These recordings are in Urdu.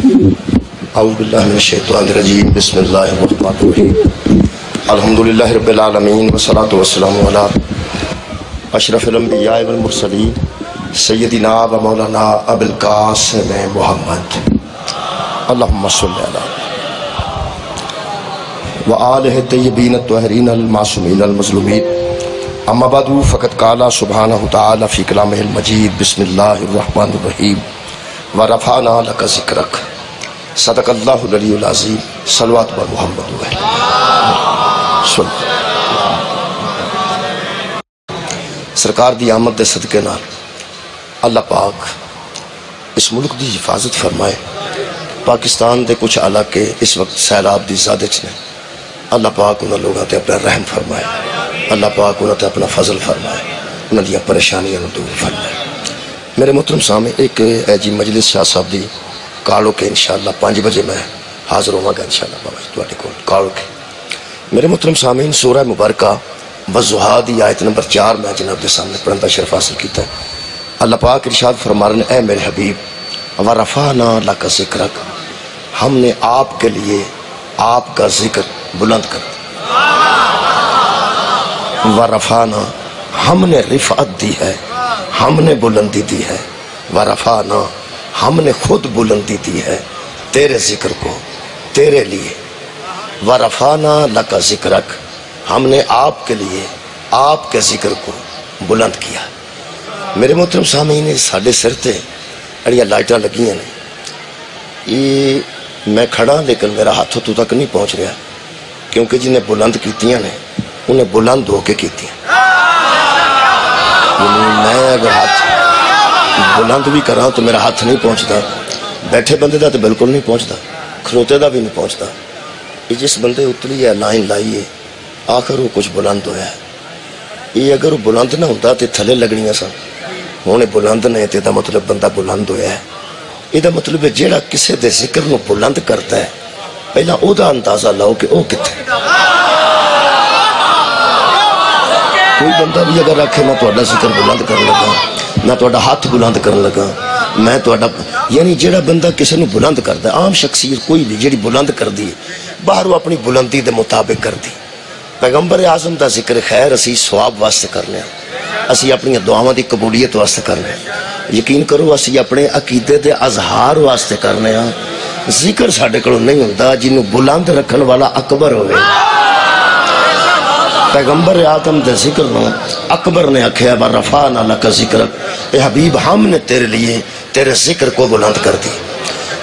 اعوذ باللہ من الشیطان الرجیم بسم اللہ الرحمن الرحیم الحمدللہ رب العالمین والصلاة والسلام علی اشرف الانبیاء والمرسلین سیدنا و مولانا ابو القاسم محمد اللہم صلی علی وآلہ الطیبین الطاہرین المعصومین المظلومین اما بعد فقد قال سبحانہ تعالی فی کلامہ المجید بسم اللہ الرحمن الرحیم ورفعنا لک ذکرک صدق اللہ العلی العظیم صلوات بر محمد سرکار دی آمد دے صدقے نال اللہ پاک اس ملک دی حفاظت فرمائے. پاکستان دے کچھ علاقے اس وقت سیلاب دی زادچ نے. اللہ پاک انہاں لوگاں تے اپنا رحم فرمائے. اللہ پاک انہاں تے اپنا فضل فرمائے. انہاں دی پریشانیاں نوں دور فرمائے. میرے محترم سامنے ایک جی مجلس شاہ صاحب دی کالو کے انشاءاللہ 5 بجے میں حاضر ہوں گا انشاءاللہ بابا جی تواڈے کول کالو کے. میرے محترم سامعین سورہ مبارکہ والضحیٰ دی آیت نمبر 4 میں جناب کے سامنے پڑھن دا شرف حاصل کیتا ہے. اللہ پاک ارشاد فرما رہے ہیں اے میرے حبیب ورفعنا لک ذکرک، ہم نے آپ کے لیے آپ کا ذکر بلند کر دیا. ورفعنا، ہم نے رفعت دی ہے، ہم نے بلندی دی ہے. ورفعنا، ہم نے خود بلندی دی ہے تیرے ذکر کو تیرے لیے. ورفعنا لک ذکرک، ہم نے آپ کے لیے آپ کے ذکر کو بلند کیا. میرے محترم سامعین ساڑھے سر تے اڑیاں لائٹاں لگیاں نے. یہ میں کھڑا لیکن میرا ہاتھ تو تک نہیں پہنچ رہا کیونکہ جنہیں بلند کیتیاں نے انہیں بلند ہو کے کیتیاں. میں اگر ہاتھ بلند بھی کراں تو میرا ہاتھ نہیں پہنچتا. بیٹھے بندے دا تو بالکل نہیں پہنچتا، کھلوتے دا بھی نہیں پہنچتا. یہ جس بندے اتری ہے لائن لائی ہے آخر وہ کچھ بلند ہویا ہے. یہ اگر وہ بلند نہ ہوتا تو تھلے لگنیاں سن. ہونے بلند نے تے دا مطلب بندہ بلند ہویا ہے. یہ دا مطلب ہے جیڑا کسے دے ذکر نو بلند کرتا ہے پہلا او دا اندازہ لاؤ کہ او کتے. کوئی بندہ بھی اگر رکھے میں توڑا ذکر بلند کرنے لگا، میں توڑا ہاتھ بلند کرنے لگا، میں توڑا یعنی جیڑا بندہ کسے نو بلند کرتا ہے عام شخصیت کوئی بھی جیڑی بلند کر دی باہر وہ اپنی بلندی دے مطابق کر دی. پیغمبر اعظم دا ذکر خیر اسی ثواب واسطے کرنے ہیں، اسی اپنی دعاواں دی قبولیت واسطے کرنے ہیں. یقین کرو اسی اپنے عقیدے دے اظہار واسطے کرنے ہیں. ذکر ساڑھے کڑوں نہیں ہوتا جنہوں بلند رکھن والا اکبر ہوئے. پیغمبر اعظم دے ذکر نو اکبر نے اکھیا ورفعنا لک ذکرک، اے حبیب ہم نے تیرے لیے تیرے ذکر کو بلند کر دی.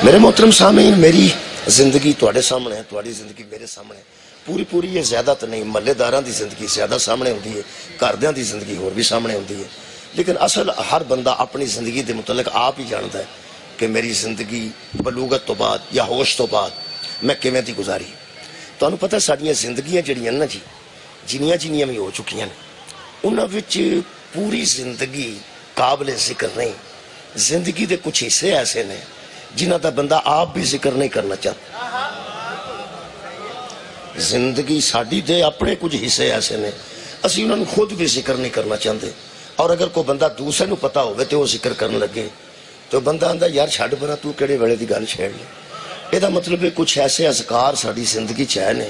میرے محترم سامعین میری زندگی تواڈے سامنے ہے، تواڈی زندگی میرے سامنے ہے. پوری یہ زیادہ تو نہیں، محلے داراں دی زندگی زیادہ سامنے ہوندی ہے، گھردیاں دی زندگی اور بھی سامنے ہوندی ہے. لیکن اصل ہر بندہ اپنی زندگی دے متعلق آپ ہی جانتا ہے کہ میری زندگی بلوغت تو بعد یا ہوش تو بعد میں کیویں دی گزاری. تانوں پتہ ساڈیاں زندگیاں جڑیاں نا جی جنیاں بھی ہو چکیاں نے انہاں وچ پوری زندگی قابل ذکر نہیں. زندگی دے کچھ حصے ایسے نے جنہاں دا بندہ آپ بھی ذکر نہیں کرنا چاہتا. زندگی ساڑی دے اپنے کچھ حصے ایسے نے اسی انہوں نے خود بھی ذکر نہیں کرنا چاہتے. اور اگر کوئی بندہ دوسرے نو پتا ہوئے تو وہ ذکر کرنے لگے تو بندہ آندہ یار چھاڑ بنا تو کیڑے ویلے دی گل چھیڑ لے. یہ دا مطلب ہے کچھ ایسے اذکار ساڑی زندگی چاہے نے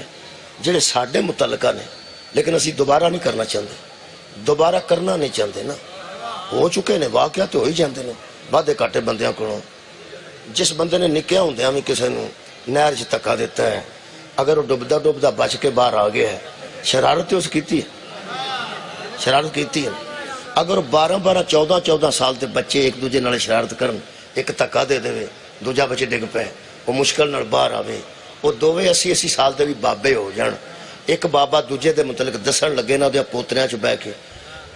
جڑے ساڑے متعلقہ نے لیکن اسی دوبارہ نہیں کرنا چاہتے، دوبارہ کرنا نہیں چاہتے نا. ہو چکے نے واقعہ تو ہو ہی جاندے نے وعدے کاٹے بندیاں کو. جس بندے نے نکیا ہوندیاں بھی کسی نو نہر چ دھکا دیتا ہے اگر وہ ڈبدا بچ کے باہر آ گیا ہے شرارت اس کیتی ہے، شرارت کیتی ہے. اگر 12-14 سال تے بچے ایک دوجے نال شرارت کرن ایک دھکا دے دے دوجا بچے ڈگ پے وہ مشکل نال باہر آوے وہ دوویں 80 سال دے بھی بابے ہو جان. ایک بابا دوجے دے متعلق دسن لگے نا دے پوتریاں چ بہ کے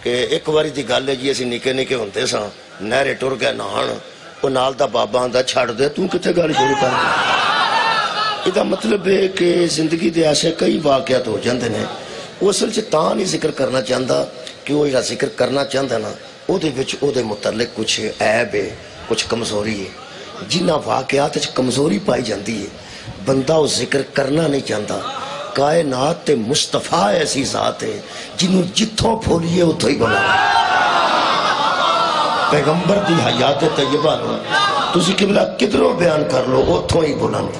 کہ ایک واری دی گل ہے جی اسی نکے ہوندے ساں نہرے ٹر گئے نہان وہ نال دا بابا آندا چھڑ دے تو کتے گل شروع کر دے. یہ مطلب ہے کہ زندگی دے ایسے کئی واقعات ہو جاندے نے وہ اصل چ تاں نہیں ذکر کرنا چاہتا کہ وہ جڑا ذکر کرنا چاہتا نا او دے وچ او دے متعلق کچھ عیب ہے کچھ کمزوری ہے. جنہ واقعات وچ کمزوری پائی جاندی ہے بندہ وہ ذکر کرنا نہیں چاہتا. کائنات تے مصطفیٰ ایسی ذات ہے جنہوں جتھوں پھولیے اتھوں ہی بنا. پیغمبر دی حیات طیبہ نو تسی قبلہ کدھروں بیان کر لو اتھوں ہی بلند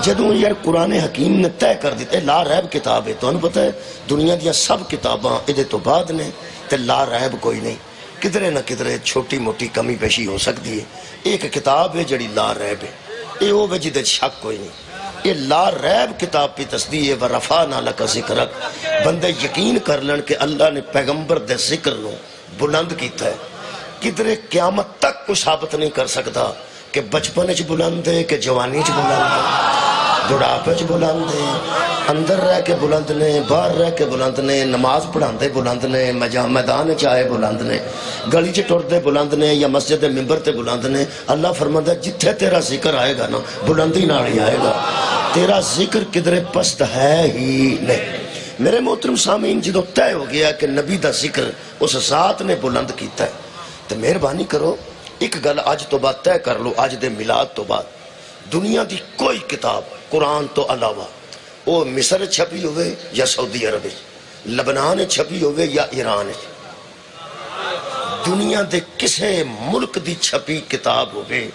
جدوں یار قرآن حکیم نے طے کر دیتا ہے لا ریب کتاب ہے تو انہوں پتہ ہے دنیا دیا سب کتاباں ادھے تو بعد نے تے لا ریب کوئی نہیں کدھرے نہ کدھرے چھوٹی موٹی کمی پیشی ہو سکتی ہے ایک کتاب ہے جڑی لا ریب ہے یہ وہ وجہ دے شک کوئی نہیں یہ لا ریب کتاب پہ تصدیق ہے ورفعنا لک ذکرک بندے یقین کر لن کہ اللہ نے پیغمبر دے ذکر نو بلند کیتا ہے کدھرے قیامت تک کوئی ثابت نہیں کر سکتا کہ بچپن چ بلند ہے کہ جوانی چ بلند ہے بڑھاپے چ بلند ہے اندر رہ کے بلند نے باہر رہ کے بلند نے نماز پڑھاندے بلند نے میدان چاہے بلند نے گلی چ ٹردے بلند نے یا مسجد ممبر تے بلند نے اللہ فرماتا ہے جتھے تیرا ذکر آئے گا نا بلندی نال ہی آئے گا تیرا ذکر کدھرے پست ہے ہی نہیں میرے محترم سامعین جدو طے ہو گیا کہ نبی دا ذکر اس ذات نے بلند کیتا ہے تو مہربانی کرو ایک گل آج تو بعد طے کر لو آج دے میلاد تو بعد دنیا دی کوئی کتاب قرآن تو علاوہ وہ مصر چھپی ہوئے یا سعودی عرب لبنان چھپی ہوئے یا ایران دنیا دے کسے ملک دی چھپی کتاب ہوئے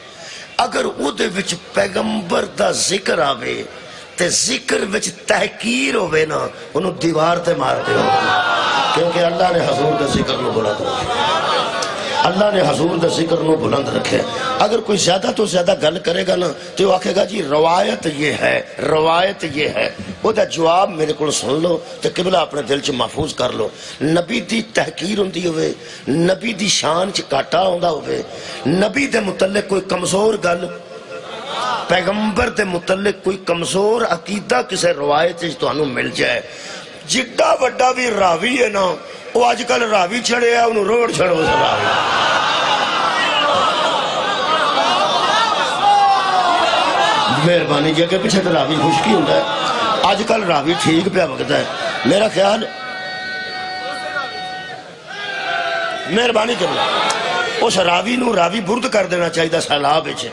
اگر او دے وچ پیغمبر دا ذکر آوے تے ذکر وچ تحقیر ہوئے نا انہوں دیوار تے مارتے ہو کیونکہ اللہ نے حضور دا ذکر نو بلند رکھے اللہ نے حضور دا ذکر نو بلند رکھے اگر کوئی زیادہ تو زیادہ گل کرے گا نا تو وہ آکھے گا جی روایت یہ ہے وہ دا جواب میرے کو سن لو تو قبلہ اپنے دل چ محفوظ کر لو نبی دی تحقیر ہوندی ہوئے نبی دی شان چ کاٹا ہوندا ہوئے نبی دے متعلق کوئی کمزور گل پیغمبر دے متعلق کوئی کمزور عقیدہ کسے روایت تو انہوں مل جائے جڈا وڈا بھی راوی ہے نا وہ آج کل راوی چھڑے ہے انہوں روڑ چھڑو سے راوی مہربانی جی کہ پیچھے تو راوی خوشکی ہوتا ہے آج کل راوی ٹھیک پہ وقت ہے میرا خیال مہربانی کرنا اس راوی نو راوی برد کر دینا چاہیے سیلاب وچ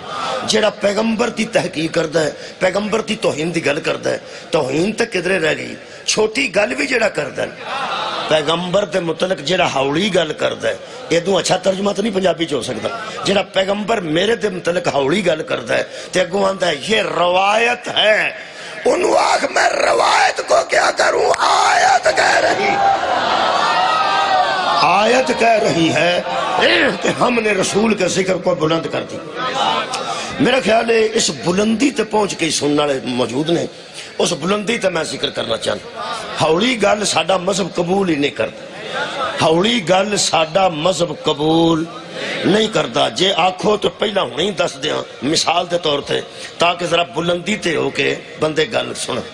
جیڑا پیغمبر دی تحقیق کردا ہے پیغمبر دی توہین دی گل کردا ہے توہین تے کدھرے رہ گئی چھوٹی گل بھی جیڑا کردا ہے پیغمبر دے متعلق جیڑا ہاوڑی گل کردا ہے ایدوں اچھا ترجمہ تو نہیں پنجابی چ ہو سکتا جیڑا پیغمبر میرے دے متعلق ہاوڑی گل کردا ہے تے اگوں آندا ہے یہ روایت ہے انہوں آکھ میں روایت کو کیا کروں آیت کہہ رہی ہے کہ ہم نے رسول کے ذکر کو بلند کر دی میرا خیال ہے اس بلندی تے پہنچ کے سننے والے موجود نے اس بلندی تے میں ذکر کرنا چاہتا ہاوڑی گل ساڈا مذہب قبول ہی نہیں کرتا ہاوڑی گل ساڈا مذہب قبول نہیں کرتا جے آکھو تو پہلا ہونے ہی دس دیاں مثال دے طور تے تاکہ ذرا بلندی تے ہو کے بندے گل سنیں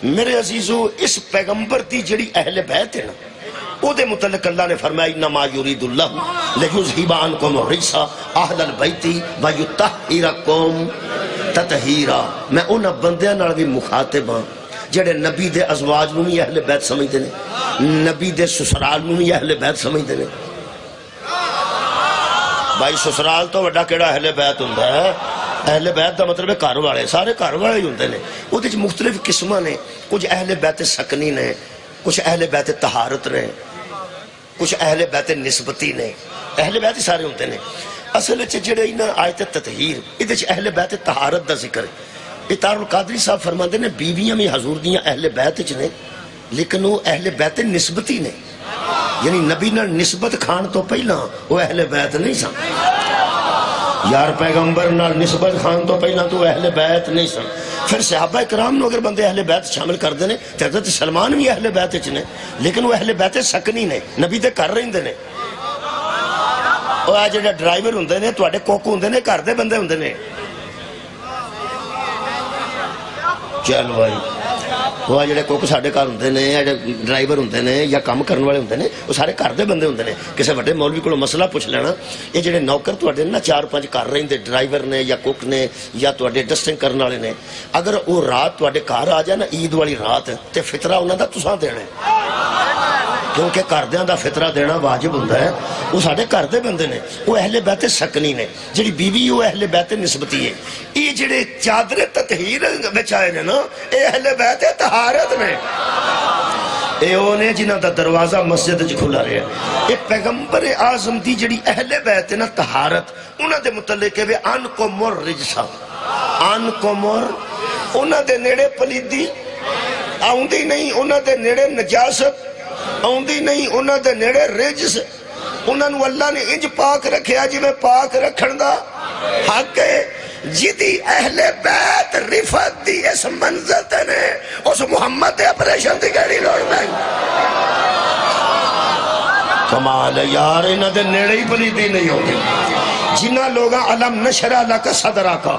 میرے عزیزو اس پیغمبر دی جڑی اہل بیت ہے نا او دے متعلق اللہ نے فرمایا انما یرید اللہ لیذھب عنکم الرجس اہل البیت ویطہرکم تطہیرا میں انہاں بندیاں نال بھی مخاطب ہاں جڑے نبی دے ازواج نوں بھی اہل بیت سمجھدے نے نبی دے سسرال نوں بھی اہل بیت سمجھدے نے بھائی سسرال تو وڈا کیڑا اہل بیت ہوندا ہے اہل بیت دا مطلب ہے گھر والے سارے گھر والے ہی ہوندے نے او دے مختلف قسماں نے کچھ اہل بیت سکنی نے کچھ اہل بیت طہارت نے کچھ اہل بیت نسبتی نے اہل بیت سارے ہوندے نے اصل وچ جڑے انہاں آیت تطہیر ادھے وچ اہل بیت طہارت دا ذکر ہے اتار القادری صاحب فرماندے نے بیویاں بھی حضور دیاں اہل بیت وچ نے لیکن وہ اہل بیت نسبتی نے یعنی نبی نال نسبت کھان تو پہلا وہ اہل بیت نہیں سن یار پیغمبر نال نسبت خان تو پہلا تو اہل بیت نہیں سن پھر صحابہ کرام نو اگر بندے اہل بیت شامل کر دینے تو حضرت سلمان بھی اہل بیت چنے لیکن وہ اہل بیت سکنی نے نبی دے کر رہے نے وہ آج جڑا ڈرائیور ہوندے نے تواڈے کوک ہوندے نے گھر دے بندے ہوندے نے چل بھائی وہ جڑے کوک ساڈے گھر ہوندے نے ڈرائیور ہوندے نے یا کام کرن والے ہوندے نے وہ سارے گھر دے بندے ہوندے نے کسے وڈے مولوی کولوں مسئلہ پوچھ لینا یہ جڑے نوکر تواڈے نا 4-5 گھر رہندے ڈرائیور نے یا کوک نے یا تواڈے ڈسٹنگ کرن والے نے اگر وہ رات تواڈے گھر آ جائے نا عید والی رات تے فطرہ انہاں دا تساں دینا کیونکہ گھردیاں دا فطرہ دینا واجب ہوندا ہے وہ ساڈے گھر دے بندے نے وہ اہل بیت سکنی نے جڑی بیوی وہ اہل بیت نسبتی ہے یہ جڑے چادر تطہیر وچ آئے نے نا اے اہل بیت طہارت نے اے اونے جنہ دا دروازہ مسجد جو کھلا رہے ہیں. اے پیغمبر اعظم دی جڑی اہل بیت نا طہارت انہاں دے متعلق ہے ان کو مر رجسا ان کو مر انہاں دے نیڑے پلیدی آؤندی نہیں، انہاں دے نیڑے نجاست آؤندی نہیں، انہاں دے نیڑے رجس انہاں نو اللہ نے انج پاک رکھیا جی میں پاک رکھن دا حق ہے. جدی اہل بیت رفت دی اس منزل تے نے اس محمد دے اپریشن دی گھڑی لوڑ میں کمال ہے یار. انہاں دے نیڑے ہی پلیدی نہیں ہوگی. جنہ لوگاں علم نشرہ لکا صدرہ کا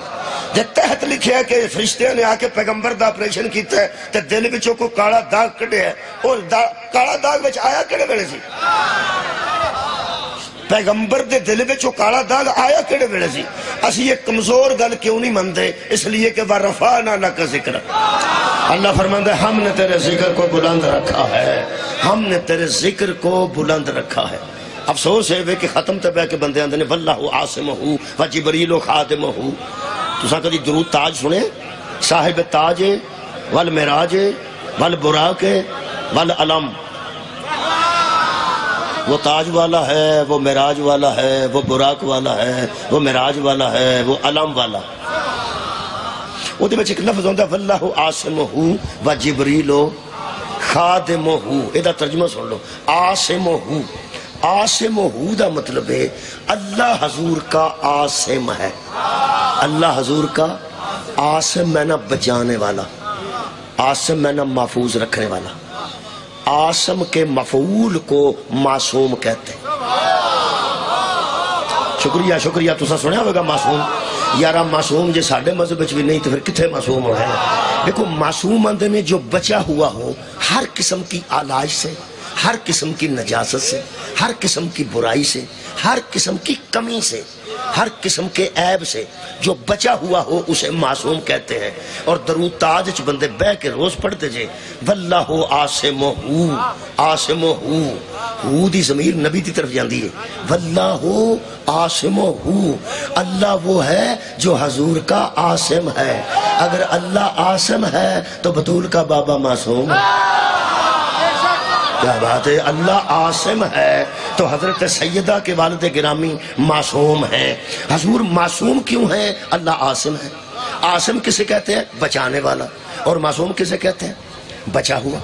جے تحت لکھیا کہ فرشتیاں نے آکے پیغمبر دا اپریشن کیتا ہے تے دل بچوں کو کالا داغ کٹے ہے اور کالا داغ بچ آیا کڑے بڑے سی پیغمبر دے دل بچوں کالا داغ آیا کڑے بڑے سی. اسی یہ کمزور گل کیوں نہیں مندے اس لیے کہ وَرَفَعْنَا لَكَ ذِكْرَ اللہ فرماندہ ہے ہم نے تیرے ذکر کو بلند رکھا ہے، ہم نے تیرے ذکر کو بلند رکھا ہے. افسوس ہے کہ ختم تے بے کے بندے اندر نے وَاللَّهُ عَاصِمُهُ وَجِبْرِيلُ خَادِمُهُ. تو ساں کدی درود تاج سنے صاحب تاج والمراج والبراق والعلم. وہ تاج والا ہے، وہ معراج والا ہے، وہ براق والا ہے، وہ معراج والا ہے، وہ علم والا. وہ دے بچ ایک لفظ ہوندہ وَاللَّهُ عَاصِمُهُ وَجِبْرِيلُ خَادِمُهُ. ایدہ ترجمہ سن لو. عاصمُهُ عاصمُهُ دا مطلب ہے اللہ حضور کا عاصم ہے. اللہ حضور کا عاصم میں نہ بچانے والا، عاصم میں نہ محفوظ رکھنے والا. عاصم کے مفعول کو معصوم کہتے ہیں. شکریہ شکریہ تسا سنیا ہوگا معصوم. یارا معصوم جے ساڑھے مذہب بھی نہیں تو پھر کتھے معصوم ہو ہے. دیکھو معصوم اندے میں جو بچا ہوا ہو ہر قسم کی آلائش سے، ہر قسم کی نجاست سے، ہر قسم کی برائی سے، ہر قسم کی کمی سے، ہر قسم کے عیب سے جو بچا ہوا ہو اسے معصوم کہتے ہیں. اور درود تاج چ بندے بہ کے روز پڑھتے جے واللہ عاصمہ عاصمہ ہو دی ضمیر نبی دی طرف جاندی ہے. واللہ عاصمہ اللہ وہ ہے جو حضور کا عاصم ہے. اگر اللہ عاصم ہے تو بطول کا بابا معصوم ہے. کیا بات ہے. اللہ عاصم ہے تو حضرت سیدہ کے والد گرامی معصوم ہیں. حضور معصوم کیوں ہیں؟ اللہ عاصم ہے. عاصم کسے کہتے ہیں؟ بچانے والا. اور معصوم کسے کہتے ہیں؟ بچا ہوا.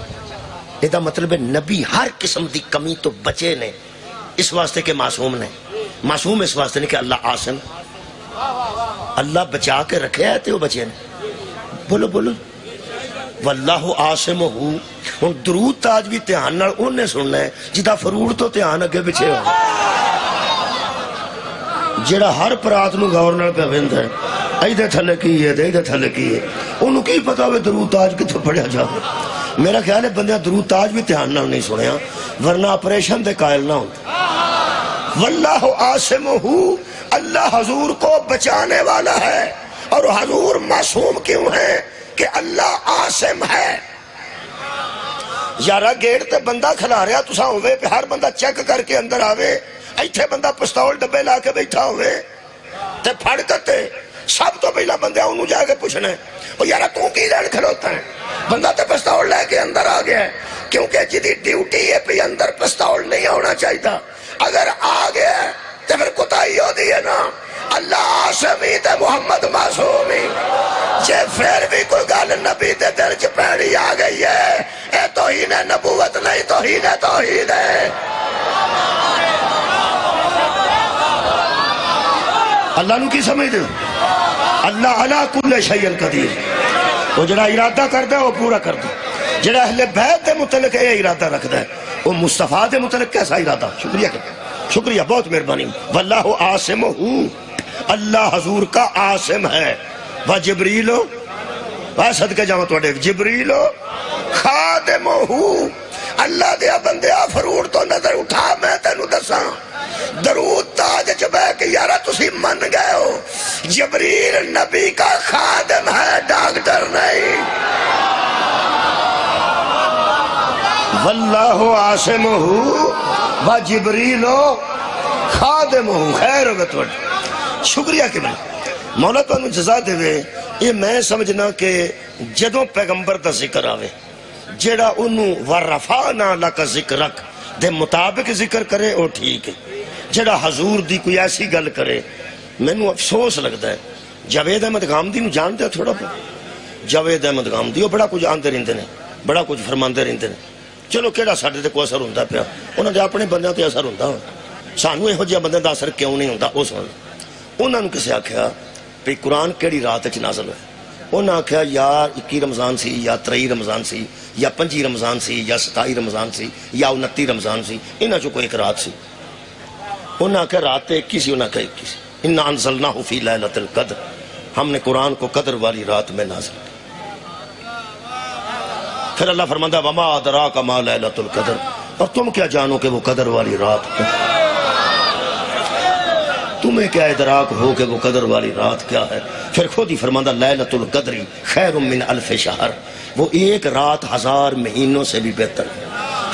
یہ مطلب ہے نبی ہر قسم دی کمی تو بچے نے اس واسطے کہ معصوم نے. معصوم اس واسطے نہیں کہ اللہ عاصم اللہ بچا کے رکھے ہے تو بچے نے. بولو بولو واللہ عاصمہ. ہن درود تاج بھی دھیان نال اونے سننا ہے جدا فروڑ تو دھیان اگے پیچھے ہو، جڑا ہر پرات نو غور نال پہ ویندا ہے ایدے تھلے کی ہے ایدے تھلے کی ہے اونوں کی پتہ ہوے درود تاج کتھوں پڑھیا جاوے. میرا خیال ہے بندہ درود تاج بھی دھیان نال نہیں سنیا ورنہ آپریشن دے قائل نہ ہوتا. واللہ عاصمہ اللہ حضور کو بچانے والا ہے. اور حضور معصوم کیوں ہے؟ کہ اللہ عاصم ہے. یارہ گیٹ تے بندہ کھلا رہا تسا ہوئے پہ ہر بندہ چیک کر کے اندر آوے ایتھے بندہ پستول ڈبے لا کے بیٹھا ہوئے تے پھڑ کرتے سب تو پہلا بندہ انہوں جا کے پوچھنا ہے وہ یارہ تو کی لڑ کھلوتا ہے؟ بندہ تے پستول لے کے اندر آ گیا ہے کیونکہ جدی ڈیوٹی ہے پہ اندر پستول نہیں ہونا چاہیے. اگر آ گیا ہے تو پھر کتائی ہو دی ہے نا. اللہ عاصمی تے محمد معصومی. جے پھر بھی کوئی گال نبی دے دل چ پیڑی آ گئی ہے اے توہین نبوت نہیں توہین توحید ہے. اللہ نو کی سمجھ دے؟ اللہ علا کل شیء قدیر. وہ جڑا ارادہ کردا ہے وہ پورا کردا ہے. جڑا اہل بیت دے متعلق یہ ارادہ رکھدا ہے وہ مصطفیٰ دے متعلق کیسا ارادہ. شکریہ شکریہ بہت مہربانی. واللہ عاصمہ اللہ حضور کا عاصم ہے. و جبریل صدقہ جاؤں توڑے جبریل خادمہ اللہ دیا بندیا فروڑ تو نظر اٹھا میں تینو دساں درود تاج جبہ کہ یارہ تسی من گئے ہو جبریل نبی کا خادم ہے ڈاکٹر نہیں. واللہ عاصمہ و جبریل خادمہ. خیر ہوگا توڑ شکریہ کہ میں مولا تو انہوں جزا دے وے. یہ میں سمجھنا کہ جدوں پیغمبر دا ذکر آوے جیڑا انہوں ورفعنا لک ذکرک دے مطابق ذکر کرے وہ ٹھیک ہے، جیڑا حضور دی کوئی ایسی گل کرے میں نو افسوس لگتا ہے۔ جاوید احمد غامدی نو جانتے تھوڑا پا؟ جاوید احمد غامدی وہ بڑا کچھ آندے رہندے نے، بڑا کچھ فرماندے رہندے نے، چلو کیڑا ساڈے تے کوئی اثر ہوندا پیا، انہاں دے اپنے بندیاں تے اثر ہوندا، سانو یہو جہا بندے دا اثر کیوں نہیں ہوندا؟ او سن انہاں نو کسے آکھیا بھئی قرآن کیڑی رات وچ نازل ہویا؟ انہاں آکھیا یا 21 رمضان سی یا 23 رمضان سی یا 25 رمضان سی یا 27 رمضان سی یا 29 رمضان سی، انہاں چوں کوئی ایک رات سی۔ انہاں آکھیا رات 21 سی، انہاں آکھیا 21 سی۔ انا انزلناہ فی لیلۃ القدر، ہم نے قرآن کو قدر والی رات میں نازل کیا۔ پھر اللہ فرماتا ہے وما ادراک ما لیلۃ القدر، اور تم کیا جانو کہ وہ قدر والی رات کیا؟ تمہیں کیا ادراک ہو کہ وہ قدر والی رات کیا ہے؟ پھر خود ہی فرماتا لیلۃ القدر خیر من الف شہر، وہ ایک رات 1000 مہینوں سے بھی بہتر ہے۔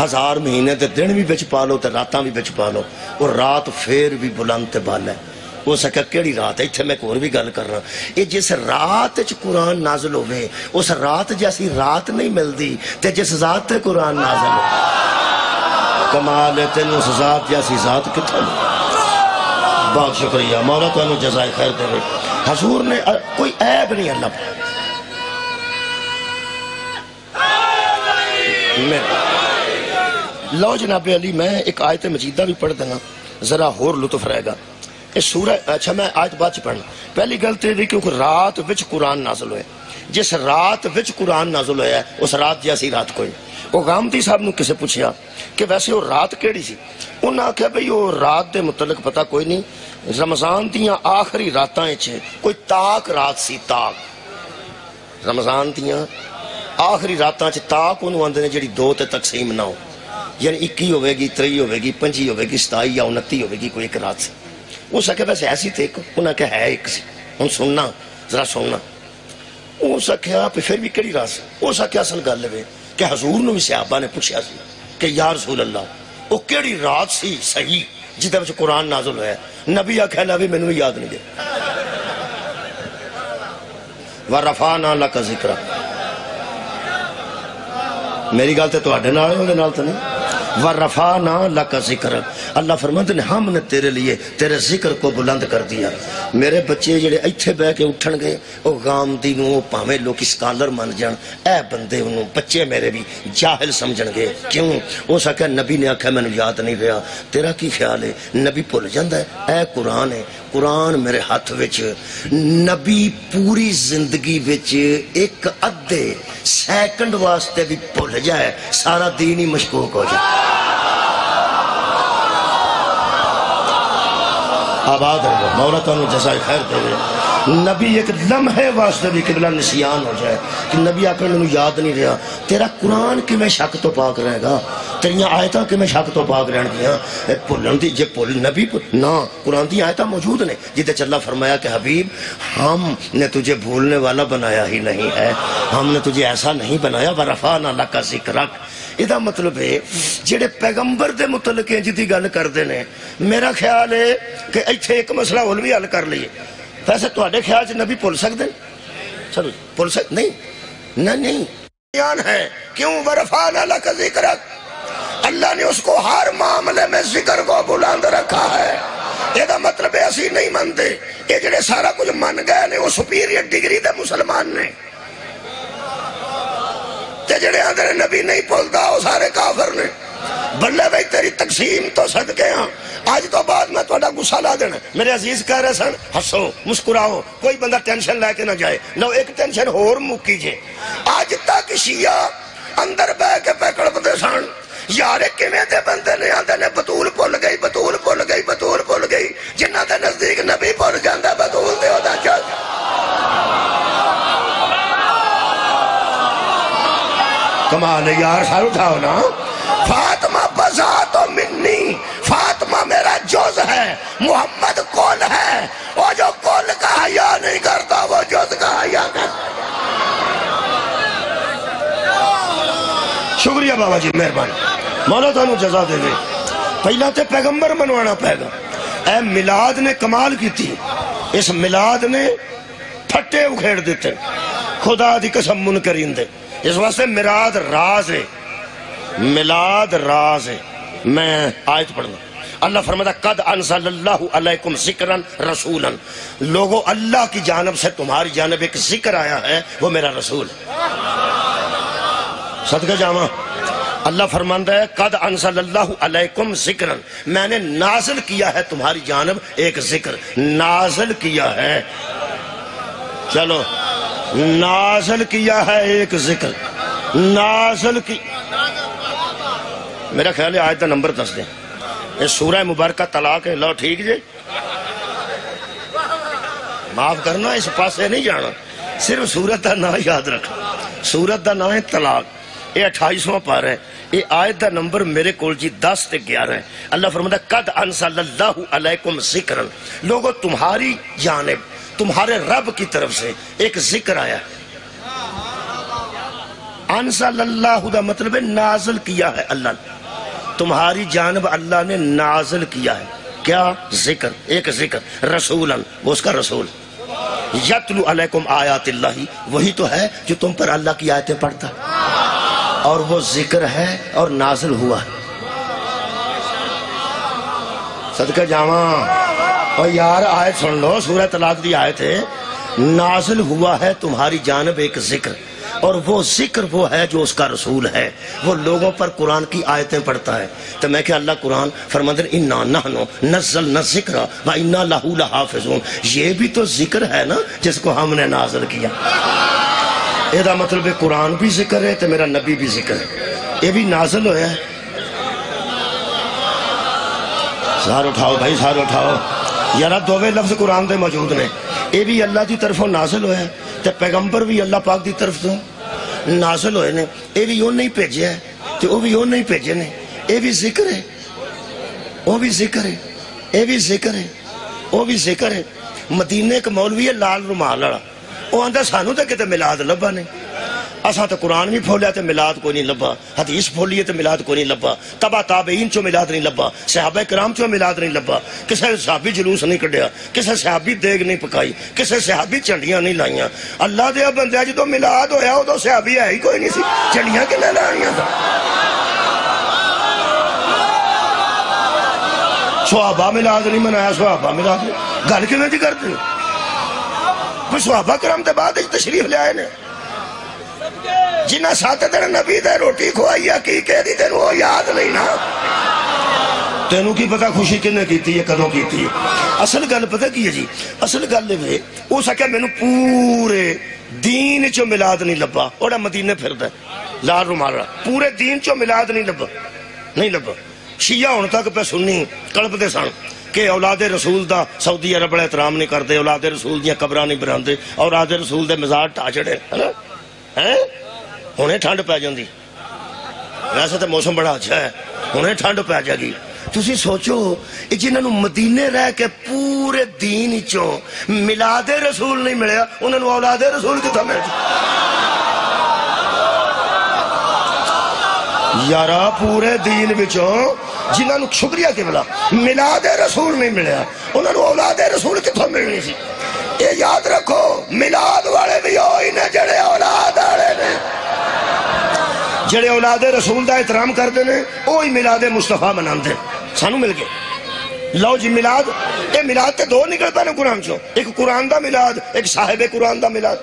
1000 مہینے تے دن بھی بچ پالو تے راتاں بھی بچ پالو، اور رات پھر بھی بلند تے بالا ہے۔ وہ سکا کیڑی رات ہے؟ اتھے میں اور بھی گل کرنا، یہ جس رات چ قرآن نازل ہوئے اس رات جیسی رات نہیں ملتی، تے جس ذات تے قرآن نازل ہو کمال ہے تینوں اس ذات جیسی ذات کتھا نہیں۔ بہت شکریہ مولا تو انہوں جزائے خیر دے رہے۔ حضور نے کوئی عیب نہیں اللہ پر لو جناب علی میں ایک آیت مجیدہ بھی پڑھ دینا ذرا اور لطف رہے گا۔ اس سورہ اچھا میں آیت بعد چ پڑھنا۔ پہلی گل تے کیونکہ رات وچ قرآن نازل ہوئے، جس رات وچ قرآن نازل ہویا ہے اس رات جیسی رات کوئی۔ وہ غامدی صاحب نے کسے پوچھیا کہ ویسے وہ رات کیڑی سی؟ انہوں نے کہا بھئی وہ رات دے متعلق پتہ کوئی نہیں، رمضان دیاں آخری راتاں وچ کوئی تاک رات سی، تاک رمضان دیاں آخری راتاں وچ تاک انہوں آندے نے جڑی 2 تے تقسیم نہ ہو، یعنی 21 ہوئے گی، 23 ہوئے گی، 25 ہوئے گی، 27 یا 29 ہوئے گی، کوئی ایک رات سی۔ وہ سکے ویسے ایسی تھے، انہوں نے کہا ہے ایک سی، ہن سننا ذرا سننا۔ وہ سکیا پھر بھی کیڑی رات سی؟ وہ سکیا اصل گل ہے کہ حضور نے بھی صحابہ نے پوچھا سی کہ یا رسول اللہ وہ کیڑی رات سی صحیح جدے وچ قرآن نازل ہوا ہے؟ نبی آکھیا نبی مینوں یاد نہیں گیا۔ ورفعنا لک ذکرک، میری گل تے تواڈے نال ہے، اودے نال تے نہیں۔ ورفعنا لک ذکرک، اللہ فرماتے ہیں ہم نے تیرے لیے تیرے ذکر کو بلند کر دیا۔ میرے بچے جڑے ایتھے بہ کے اٹھن گے او غامدی نو پاویں لوگ اسکالر من جان، اے بندے انہوں بچے میرے بھی جاہل سمجھن گے۔ کیوں؟ ہو سکے نبی نے آکھا مینوں یاد نہیں رہا، تیرا کی خیال ہے؟ نبی بھول جاندا ہے؟ اے قرآن ہے، قرآن میرے ہاتھ وچ، نبی پوری زندگی وچ ایک ادھے سیکنڈ واسطے بھی بھول جائے سارا دین ہی مشکوک ہو جائے۔ آباد رہو، مولا تو انہوں جزائے خیر دے رہے۔ نبی ایک لمحے واسطے بھی قبلہ نسیان ہو جائے کہ نبی آپ نے یاد نہیں رہا، تیرا قرآن کی میں شک تو پاک رہے گا، تیریاں آیتاں کی میں شک تو پاک رہن گیا۔ بھولن دی جے بھول نبی نا، قرآن دی آیتاں موجود نے جدے چ اللہ فرمایا کہ حبیب ہم نے تجھے بھولنے والا بنایا ہی نہیں ہے، ہم نے تجھے ایسا نہیں بنایا۔ ورفعنا لک ذکرک، یہ مطلب ہے جڑے پیغمبر دے متعلق جدی گل کرتے ہیں، میرا خیال ہے کہ ایتھے ایک مسئلہ اور بھی حل کر لیے۔ ویسے تواڈے خیال سے نبی بھول سکتے ہیں؟ چلو بھول سکتے نہیں، نہیں بیان ہے۔ کیوں؟ ورفعنا لک ذکرک، اللہ نے اس کو ہر معاملے میں ذکر کو بلند رکھا ہے۔ یہ مطلب ہے اسی نہیں منتے، یہ جڑے سارا کچھ من گئے نے وہ سپیریئر ڈگری دے مسلمان نے، جڑے آدھے نبی نہیں بولتا وہ سارے کافر نے۔ بلے بھائی تیری تقسیم تو صدقے ہاں، آج تو بعد میں تھوڑا غصہ لا دینا۔ میرے عزیز کہہ رہے سن ہسو مسکراؤ، کوئی بندہ ٹینشن لے کے نہ جائے، لو ایک ٹینشن اور مکی جے۔ آج تک شیعہ اندر بہ کے پیکڑ سن یار کیویں دے بندے نے آندے نے بطول بھول گئی، بطول بھول گئی، بطول بھول گئی، جنہ دے نزدیک نبی بھول جاندا بطول دے ہودا چل۔ کمال یار سر اٹھاؤ نا۔ فاطمہ بذات و منی، فاطمہ میرا جز ہے، محمد کل ہے، وہ جو کل کا حیا نہیں کرتا وہ جز کا حیا کرتا۔ شکریہ بابا جی، مہربانی، مولا تانوں جزا دے دے۔ پہلا تے پیغمبر منوانا پائے گا۔ اے میلاد نے کمال کی تھی، اس میلاد نے پھٹے اکھیڑ دیتے، خدا دی قسم منکرین دے۔ اس واسطے میلاد راز ہے، میلاد راز ہے۔ میں آیت پڑھنا، اللہ فرماتا قد انزل اللہ علیکم ذکرا رسولا، لوگوں اللہ کی جانب سے تمہاری جانب ایک ذکر آیا ہے، وہ میرا رسول ہے۔ صدقہ جامع اللہ فرماتا ہے قد انزل اللہ علیکم ذکرا، میں نے نازل کیا ہے تمہاری جانب ایک ذکر، نازل کیا ہے، چلو نازل کیا ہے ایک ذکر، نازل کی، میرا خیال ہے آیت دا نمبر دس دیں، یہ سورہ مبارکہ طلاق ہے، لو ٹھیک جی، معاف کرنا اس پاسے نہیں جانا، صرف سورت دا نام یاد رکھنا، سورت دا نام ہے طلاق، یہ 28واں پارہ ہے، یہ آیت دا نمبر میرے کول جی 10 تے 11 ہے۔ اللہ فرماتا قد انزل اللہ علیکم ذکرا، لوگوں تمہاری جانب تمہارے رب کی طرف سے ایک ذکر آیا، انزل اللہ دا مطلب ہے نازل کیا ہے، اللہ نے تمہاری جانب اللہ نے نازل کیا ہے، کیا ذکر، ایک ذکر رسولا، وہ اس کا رسول، یتلو علیکم آیات اللہ، وہی تو ہے جو تم پر اللہ کی آیتیں پڑھتا ہے، اور وہ ذکر ہے اور نازل ہوا ہے۔ صدقہ جاواں اور یار آیت سن لو، سورہ طلاق دی آیت ہے، نازل ہوا ہے تمہاری جانب ایک ذکر، اور وہ ذکر وہ ہے جو اس کا رسول ہے، وہ لوگوں پر قرآن کی آیتیں پڑھتا ہے۔ تو میں کہ اللہ قرآن فرماتے ہیں اِنَّا نَحْنُ نَزَّلْنَا الذِّكْرَ وَإِنَّا لَهُ لَحَافِظُونَ، یہ بھی تو ذکر ہے نا جس کو ہم نے نازل کیا۔ یہ دا مطلب ہے قرآن بھی ذکر ہے تو میرا نبی بھی ذکر ہے، یہ بھی نازل ہویا ہے۔ سار اٹھاؤ بھائی، سار اٹھاؤ یارا، دووے لفظ قرآن دے موجود نے، یہ بھی اللہ دی طرفوں نازل ہویا ہے، تے پیغمبر بھی اللہ پاک دی طرف تو نازل ہوئے نے، یہ بھی وہ نہیں بھیجے ہے تے وہ بھی وہ نہیں بھیجے نے، یہ بھی ذکر ہے، وہ بھی ذکر ہے، یہ بھی ذکر ہے، وہ بھی ذکر ہے۔ مدینے ایک مولوی ہے لال رومال والا، وہ آندا سانو تے کتے میلاد لبا نے، اساں تے قرآن بھی پھولیا تے میلاد کوئی نہیں لبا، حدیث پھولیے تے میلاد کوئی نہیں لبا، تبع تابعین چوں میلاد نہیں لبا، صحابہ کرام چوں میلاد نہیں لبا، کسے صحابی جلوس نہیں کڈیا، کسے صحابی دیگ نہیں پکائی، کسے صحابی چنڈیاں نہیں لائیاں۔ اللہ دے بندے جدوں میلاد ہویا ادوں صحابی ہے ہی کوئی نہیں سی، چنڈیاں کنے لائیاں تھا؟ صحابہ میلاد نہیں منایا، صحابہ میلاد گل کیویں دی کردے؟ کوئی صحابہ کرام تے بعد تشریف لے آئے نے، جنہ ساتھ تیرے نبی دے روٹی کھوائی عقیقے دی تینوں وہ یاد نہیں نا، تینوں کی پتہ خوشی کنے کیتی ہے، کدوں کیتی ہے؟ اصل گل پتہ کی ہے جی، اصل گل ہے وہ سکیا مینوں پورے دین چوں میلاد نہیں لبا، اوڑا مدینے پھردا ہے لال رومال، پورے دین چوں میلاد نہیں لبا، نہیں لبا۔ شیعہ ہن تک پہ سنی کلپ دے سن کہ اولاد رسول دا سعودی عرب بڑا احترام نہیں کرتے، اولاد رسول دیاں قبراں نہیں بناندے، اولاد رسول دے مزار ٹا چھڑے ہیں، ہنے ٹھنڈ پہ جاندی، ویسے تو موسم بڑا اچھا ہے، ہنے ٹھنڈ پہ جائے گی۔ تسی سوچو جنہاں نو مدینے رہ کے پورے دین چوں میلاد رسول نہیں ملیا، انہاں نو اولاد رسول کتھا مل جائے؟ یارا پورے دین وچوں جنہاں نو شکریہ کے بلا میلاد رسول نہیں ملیا، انہاں نو اولاد رسول کتھا ملنی سی؟ یہ یاد رکھو میلاد والے بھی ہوئی نے جڑے اولاد والے نے، جڑے اولاد رسول دا احترام کردے نے وہی میلاد مصطفیٰ مناندے، سانو مل گئے۔ لو جی میلاد، یہ میلاد تے دو نکل پے نے قرآن چوں، ایک قرآن دا میلاد، ایک صاحب قرآن دا میلاد۔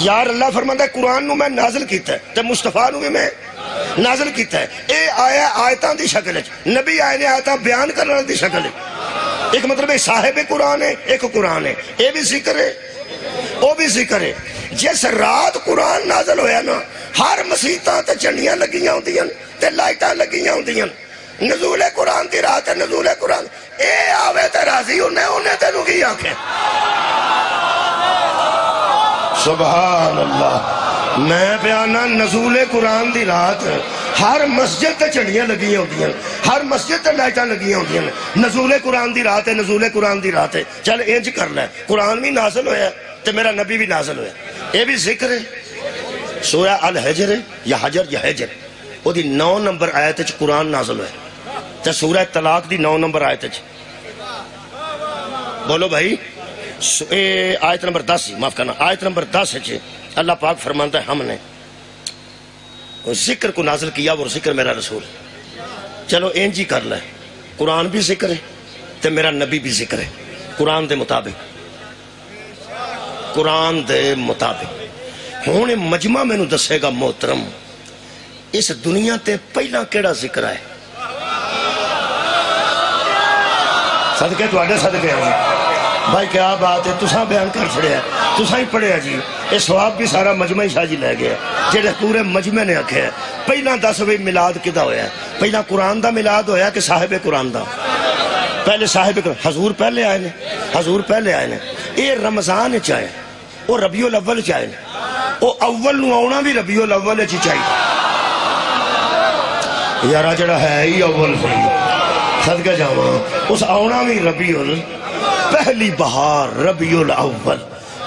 یار اللہ فرماتا ہے قرآن نو میں نازل کیتا ہے تے مصطفیٰ نو بھی میں نازل کیتا ہے، اے آیا آیتاں دی شکل ہے، نبی آئے نے آیتاں بیان کرنے دی شکل ہے، ایک مطلب ہے صاحب قرآن ہے، ایک قرآن ہے، یہ بھی ذکر ہے، وہ بھی ذکر ہے۔ جس رات قرآن نازل ہویا نا، ہر مسیطاں تے چنڈیاں لگیاں ہوندیاں تے لائٹاں لگیاں ہوندیاں، نزول قرآن دی رات ہے، نزول قرآن، اے آوے تے راضی انہیں تے نو کی آنکھیں۔ سبحان اللہ، میں بیانا نزول قرآن دی رات ہر مسجد تے چڑھیاں لگیاں ہوندیاں، ہر مسجد تے لائٹاں لگیاں ہوندیاں، نزول قرآن دی رات ہے، نزول قرآن دی رات ہے۔ چل انج کر لے، قرآن بھی نازل ہویا تے میرا نبی بھی نازل ہویا، یہ بھی ذکر ہے۔ سورہ الحجر یا حجر یا حجر، وہ دی 9 نمبر آیت وچ قرآن نازل ہویا، تے سورہ طلاق دی 9 نمبر آیت وچ، بولو بھائی آیت نمبر 10 معاف کرنا، آیت نمبر 10 اللہ پاک فرماتا ہے ہم نے ذکر کو نازل کیا اور ذکر میرا رسول۔ چلو اینج ہی کر لے، قرآن بھی ذکر ہے تے میرا نبی بھی ذکر ہے، قرآن دے مطابق، قرآن دے مطابق۔ ہوں مجمع میں نو دسے گا محترم اس دنیا تے پہلا کیڑا ذکر ہے؟ صدقے تو آڈے صدقے ہیں بھائی، کیا بات ہے، تساں بیان کر چھڑے ہیں، تساں ہی پڑھے ہیں جی، یہ سواب بھی سارا مجمع ہی شاہ جی لے گیا جیڑے پورے مجمع نے آکھے ہیں۔ پہلا 10 بھئی میلاد کدہ ہویا ہے؟ پہلا قرآن دا میلاد ہویا کہ صاحب قرآن دا؟ پہلے صاحب قرآن، حضور پہلے آئے نے، حضور پہلے آئے نے۔ یہ رمضان چاہے وہ ربیع الاول چاہے وہ اول نو آونا بھی ربیع الاول چاہیے یارا جڑا ہے ہی اول ہوئی صدقہ جاواں، اس آونا بھی ربیع پہلی بہار ربیع الاول،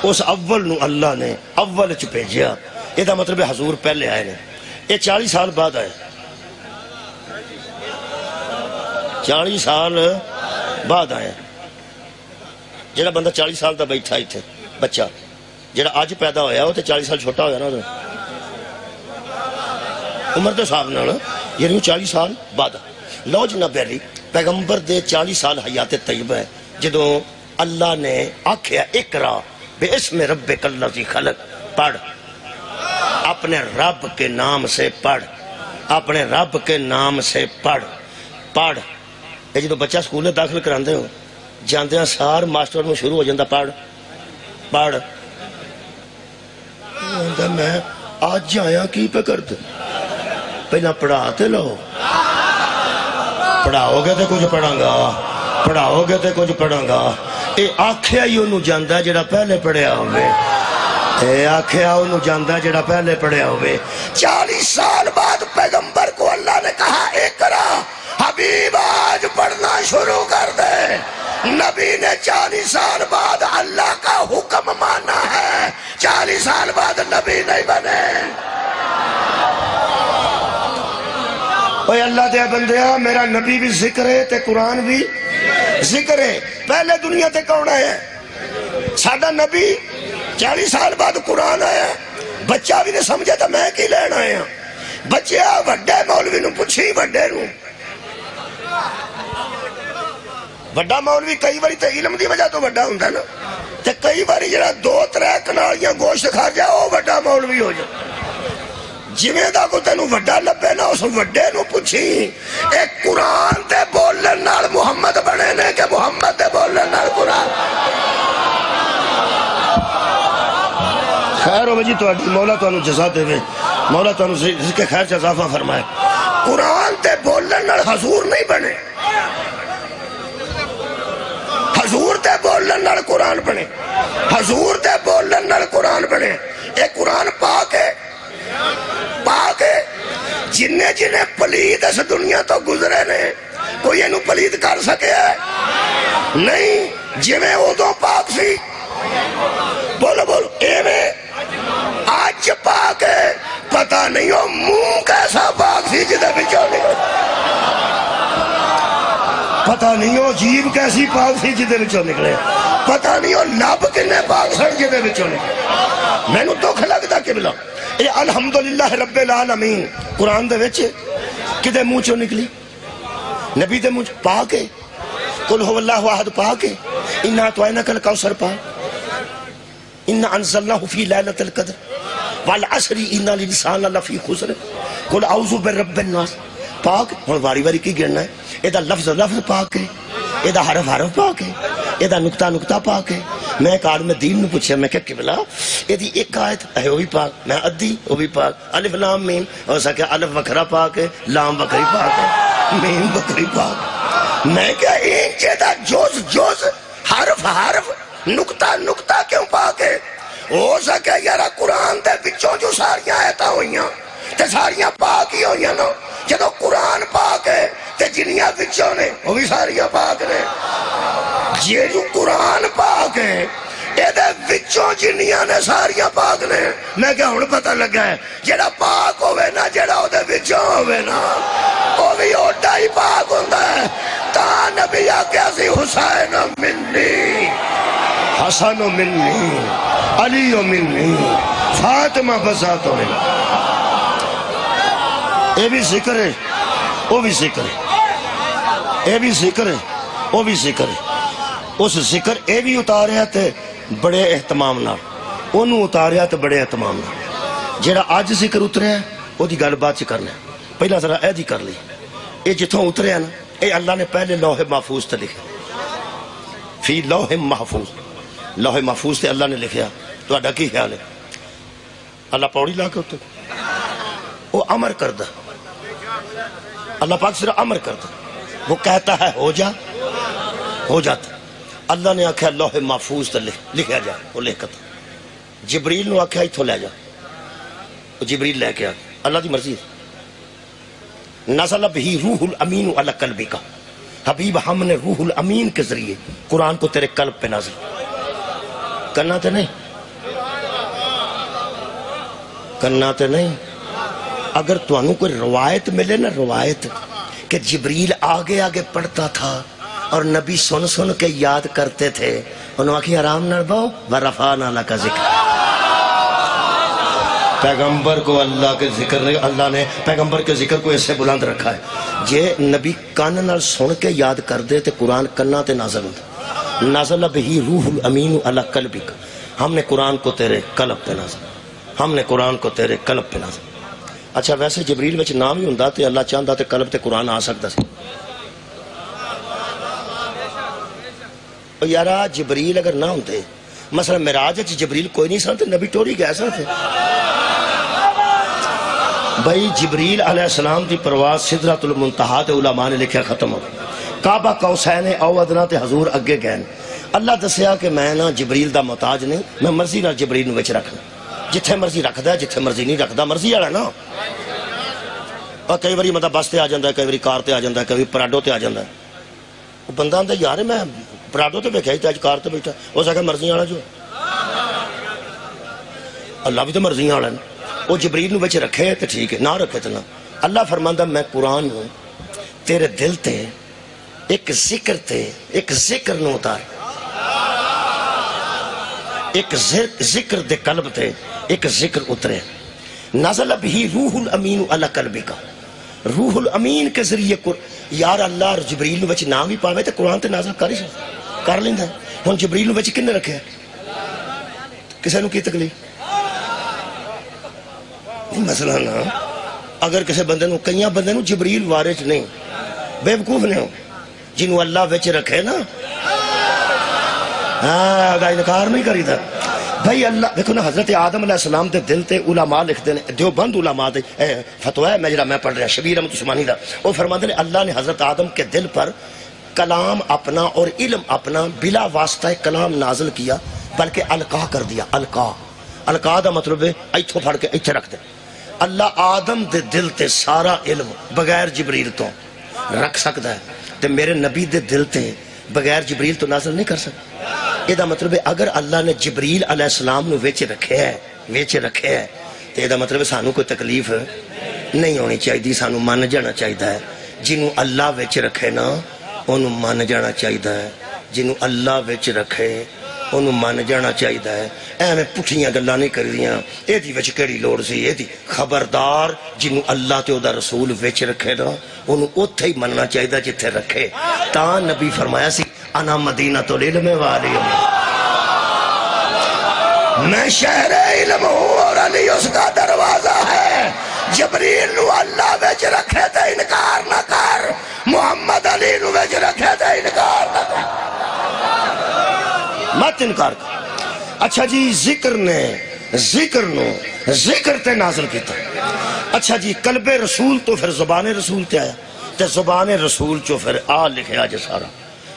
اس اول نو اللہ نے اول چ بھیجیا۔ یہ دا مطلب ہے حضور پہلے آئے نے، یہ 40 سال بعد آئے، 40 سال بعد آئے۔ جڑا بندہ 40 سال دا بیٹھا ہی تھے بچہ، جڑا آج پیدا ہویا وہ تے 40 سال چھوٹا ہویا نا عمر دے صاحب نے، یعنی 40 سال بعد۔ لو جناب علی پیغمبر دے 40 سال حیات طیبہ ہے، جدوں اللہ نے آکھیا اقرا بے اسم ربک الذی خلق، پڑھ اپنے رب کے نام سے پڑھ، اپنے رب کے نام سے پڑھ پڑھ۔ یہ جدوں بچہ سکول میں داخل کراندے ہو جاندیاں سار ماسٹر میں شروع ہو جاندہ پڑھ پڑھ، میں آج آیا کی پہ کرتے پہلا پڑھاتے لو، پڑھاؤ گے تے کچھ پڑھاں گا، پڑھاؤ گے تے کچھ پڑھاں گا۔ اے آکھیا ہی انہوں جاندہ ہے جڑا پہلے پڑھیا ہوئے، اے آکھیا انہوں جاندہ ہے جڑا پہلے پڑھیا ہوئے۔ 40 سال بعد پیغمبر کو اللہ نے کہا اقرا حبیب آج پڑھنا شروع کر دے۔ نبی نے 40 سال بعد اللہ کا حکم مانا ہے، 40 سال بعد نبی نہیں بنے۔ اوہ اللہ دے بندیاں، میرا نبی بھی ذکر ہے تے قرآن بھی ذکر ہے۔ پہلے دنیا تے کون آیا ہے؟ سادہ نبی 40 سال بعد قرآن آیا، بچہ بھی نے سمجھا تھا میں کی لین آیا، بچے وڈے مولوی نو پوچھی، وڈے نو وڈا مولوی کئی باری تے علم دی وجہ تو وڈا ہوندا نا، تے کئی باری جڑا 2-3 کنالیاں گوشت کھا جائے وہ وڈا مولوی ہو جائے۔ جویں دا کو تینوں وڈا لبے نا اس وڈے نو پوچھی ایک قرآن تے بولن نال محمد بنے نے کہ محمد تے بولن نال قرآن؟ خیر ہو بجی تو مولا تو انہوں جزا دے وے، مولا تو انہوں رزق خیر سے اضافہ فرمائے۔ قرآن تے بولن نال حضور نہیں بنے، حضور تے بولن نال قرآن بنے، حضور تے بولن نال قرآن بنے۔ ایک قرآن پاک ہے، پاک ہے، جنہیں جنہیں پلید اس دنیا تو گزرے نے کوئی انہوں پلید کر سکے ہے نہیں، جنہیں ادھوں پاک سی، بولو بولو ایویں آج پاک ہے، پتہ نہیں ہو منہ کیسا پاک سی جدے بچوں نکلے، پتہ نہیں ہو جیب کیسی پاک سی جدے بچوں نکلے، پتہ نہیں ہو لب کنے پاک سڑ جدے بچوں نکلے۔ میں نو دکھ لگتا کہ بلا یہ الحمدللہ رب العالمین قرآن دے وچ کدے منہ چوں نکلی؟ نبی دے منہ پاک ہے، قل هو اللہ احد پاک ہے، انا اعطیناک الکوثر پاک، انا انزلناہ فی لیلۃ القدر والعصر ان الانسان لفی خسر، قل اعوذ برب الناس پاک۔ ہن واری واری کی گننا ہے، اے دا لفظ لفظ پاک ہے، اے دا حرف حرف پاک ہے، اے دا نقطہ نقطہ پاک ہے۔ میں ایک آدمی دین نے پوچھا، میں کہ قبلہ اے دی ایک آیت ہے وہ بھی پاک، میں ادھی وہ بھی پاک، الف لام میم ہو سکے الف وکھرا پاک ہے، لام وکھری پاک ہے، میم وکھری پاک۔ میں کہ انچے دا جوز جوز حرف حرف نقطہ نقطہ کیوں پاک ہے؟ ہو سکے یارا قرآن دے بچوں جو ساریاں آیتاں ہوئیاں تے ساریاں پاک ہی ہوئیاں نا، جدو قرآن پاک ہے تے جنیاں بچوں نے وہ بھی ساریاں پاک نے۔ یہ جو قرآن پاک ہے یہ دے وچوں جنیاں نے ساریاں پاک نے۔ میں کہ ہن پتہ لگا ہے جڑا پاک ہوئے نا جڑا او دے وچوں ہوئے نا وہ بھی اوڈا ہی پاک ہوندا ہے۔ تا نبی آکھیا سی حسین منی حسن منی علی منی فاطمہ بساتو منی. اے بھی ذکر ہے وہ بھی ذکر ہے، اے بھی ذکر ہے وہ بھی ذکر ہے. اس ذکر اے بھی اتاریا تے بڑے اہتمام نال، انہوں اتاریا تے بڑے اہتمام نال. جیڑا آج ذکر اتریا ہے وہ دی گل بات چ کرنا ہے. پہلا ذرا اے دی کر لی. اے جتوں اتریا نا اے اللہ نے پہلے لوح محفوظ تے لکھا، فی لوح محفوظ. لوح محفوظ تے اللہ نے لکھیا. تہاڈا کی خیال ہے؟ اللہ پوڑی لا کے اتر وہ امر کردہ. اللہ پاک صرف امر کرتا، وہ کہتا ہے ہو جا ہو جاتا. اللہ نے آکھا لوح محفوظ تے لکھیا جا، وہ لکھتا. جبریل نو آکھا اتھوں لے جا، وہ جبریل لے کے آ. اللہ دی مرضی ہے. نزل بہی روح الامین علی قلبک. حبیب ہم نے روح الامین کے ذریعے قرآن کو تیرے قلب پہ نازل کرنا تے نہیں، کرنا تے نہیں. اگر تمہیں کوئی روایت ملے نا، روایت کہ جبریل آگے آگے پڑھتا تھا اور نبی سن سن کے یاد کرتے تھے، انہوں آکھی آرام نہ بہو ورفعنا لک ذکر. پیغمبر کو اللہ کے ذکر نے، اللہ نے پیغمبر کے ذکر کو ایسے بلند رکھا ہے. جے نبی کان نال سن کے یاد کر دے تے قرآن کنا تے نازل ہوتا. نازل بہی روح الامین علی قلبک. ہم نے قرآن کو تیرے قلب پہ نازل، ہم نے قرآن کو تیرے قلب پہ نازل. اچھا ویسے جبریل وچ نام ہی ہوندا تے اللہ چاہندا تے قلب تے قرآن آ سکدا سی. او یارا جبریل اگر نہ ہوندے، مثلا معراج وچ جبریل کوئی نہیں سن تے نبی ٹوری گئے سن تھے. بھائی جبریل علیہ السلام دی پرواز سدرۃ المنتہا تے علماء نے لکھیا ختم ہو. کعبہ قوسین او ادنا تے حضور اگے گئے. اللہ دسیا کہ میں نا جبریل دا محتاج نہیں، میں مرضی نال جبریل نو وچ رکھنا. جتھے مرضی رکھدا ہے، جتھے مرضی نہیں رکھدا، مرضی والا نا. اور کئی باری مطلب بس تے آ جاندا ہے، کئی باری کار تے آ جاندا ہے، کئی پراڈو تے آ جاندا ہے. وہ بندہ آندا یار میں پراڈو تے بیٹھا تے اج کار تے بیٹھا، ہو سکے مرضی والا جو. اللہ بھی تو مرضی والا ہے. وہ جبریل نو بچ رکھے تو ٹھیک ہے، نہ رکھے تو نہ. اللہ فرماندا میں قرآن ہوں تیرے دل تے ایک ذکر نو اتار، ایک ذکر دے قلب تے ایک ذکر اترے. نزل بہی روح الامین علی قلبک. روح الامین کے ذریعے یار اللہ جبریل نو بچ نام بھی پاوے تو قرآن تے نازل کر لیندا ہے. ہن جبریل نو بچ کنے رکھے؟ کسے نو کی تکلیف؟ مسئلہ نا اگر کسی بندے نو، کئی بندے نو جبریل وارث نہیں، بے وقوف نے ہو. جنہوں اللہ وچ رکھے نا دا انکار نہیں کری دا. بھائی اللہ دیکھو نا، حضرت آدم علیہ السلام دے دل تے علماء لکھ دے، دیوبند علماء دے فتوی ہے میں پڑھ رہا شبیر احمد عثمانی دا. وہ فرماتے ہیں اللہ نے حضرت آدم کے دل پر کلام اپنا اور علم اپنا بلا واسطہ کلام نازل کیا، بلکہ القا کر دیا. القا دا مطلب ہے ایتھوں پھڑ کے ایتھے رکھ دے. اللہ آدم دے دل تے سارا علم بغیر جبریل تو رکھ سکتا ہے، تے میرے نبی دے دل تے بغیر جبریل تو نازل نہیں کر سکتا. یہ دا مطلب ہے اگر اللہ نے جبریل علیہ السلام نو ویچے رکھے ہے تو یہ دا مطلب ہے سانو کوئی تکلیف نہیں ہونی چاہیے، سانو مان جانا چاہیے. جنہوں اللہ ویچے رکھے نا انہوں مان جانا چاہیے، جنہوں اللہ ویچے رکھے انہوں مان جانا چاہیے. ایویں پٹھیاں گلاں نہیں کری دیاں، اے دی وچ کیڑی لوڑ سی؟ اے دی خبردار جنوں اللہ تے او دا رسول وچ رکھے نا انہوں اوتھے ہی مننا چاہیے جتھے رکھے. تاں نبی فرمایا سی انا مدینہ العلم والی ہوں، میں شہر علم ہوں اور علی اس کا دروازہ ہے. جبریل نو اللہ وچ رکھے تے انکار نہ کر، محمد علی نو وچ رکھے تے انکار نہ کر، مت انکار کر. اچھا جی ذکر تے نازل کیتا. اچھا جی قلب رسول تو پھر زبان رسول تے آیا، تے زبان رسول چو پھر آ لکھیا جے سارا.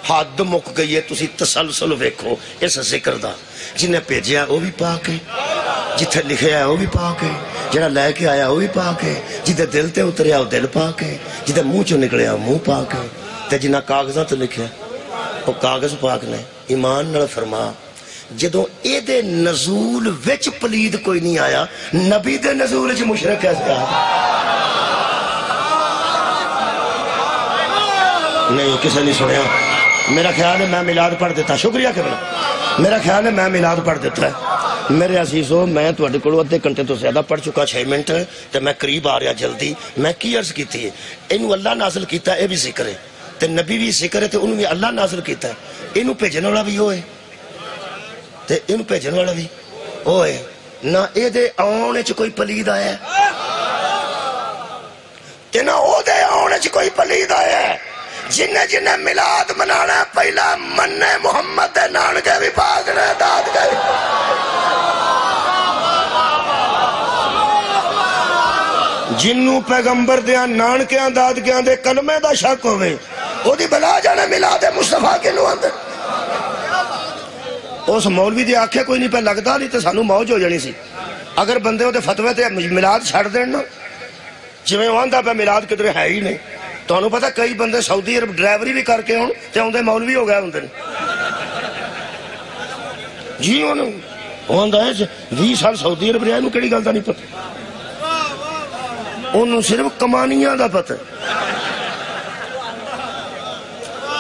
حد مک گئی ہے، تسی تسلسل ویکھو اس ذکر دا. جنہیں بھیجیا وہ بھی پاک ہے، جتھے لکھیا ہے وہ بھی پاک ہے، جڑا لے کے آیا وہ بھی پاک ہے، جدے دل تے اتریا وہ دل پاک ہے، جدے منہ چوں نکلیا منہ پاک ہے، تے جنہ کاغذاں تے لکھیا وہ کاغذ پاک نے. ایمان نال فرما جدوں اے دے نزول وچ پلید کوئی نہیں آیا، نبی دے نزول وچ مشرک کیسے آیا؟ نہیں کسے نہیں سنیا. میرا خیال ہے میں میلاد پڑھ دیتا. شکریہ کہ بلا میرا خیال ہے میں میلاد پڑھ دیتا ہے میرے عزیزو میں تواڈے کولوں ادھے گھنٹے تو زیادہ پڑھ چکا 6 منٹ تے میں قریب آ رہا جلدی میں کی عرض کیتی ہے اینو اللہ نازل کیتا ہے اے بھی ذکر ہے تے نبی بھی ذکر ہے تے انہوں بھی اللہ نازل کیتا ہے اینو بھیجن والا بھی ہوئے تے اینو بھیجن والا بھی ہوئے نہ اے دے آنے چ کوئی پلید آیا ہے تے نہ او دے آنے چ کوئی پلید آیا ہے جنہیں جنہیں ملاد منانا پہلا مننے محمد دے نانکے بھی پاکنے داد گئے جنوں پیغمبر دیاں نانکیاں دادگیاں دے کلمے دا شک ہوئے او دی بلا جانے ملاد مصطفیٰ کے نو اندر اس مولوی دی آنکھیں کوئی نہیں پہ لگتا نہیں تو سانو موج ہو جانی سی اگر بندے ہوتے فتوے تے ملاد چھڑ دینا جویں وہاں پہ ملاد کدھر ہے ہی نہیں تو انہوں پتا کئی بندے سعودی عرب ڈرائیوری بھی کر کے ہوں تے ہوندے مولوی ہو گیا ہوندے جی انہوں ہوندہ ہے 20 سال سعودی عرب رہا انہوں کیڑی گل دا نہیں پتا انہوں صرف کمانیاں دا پتا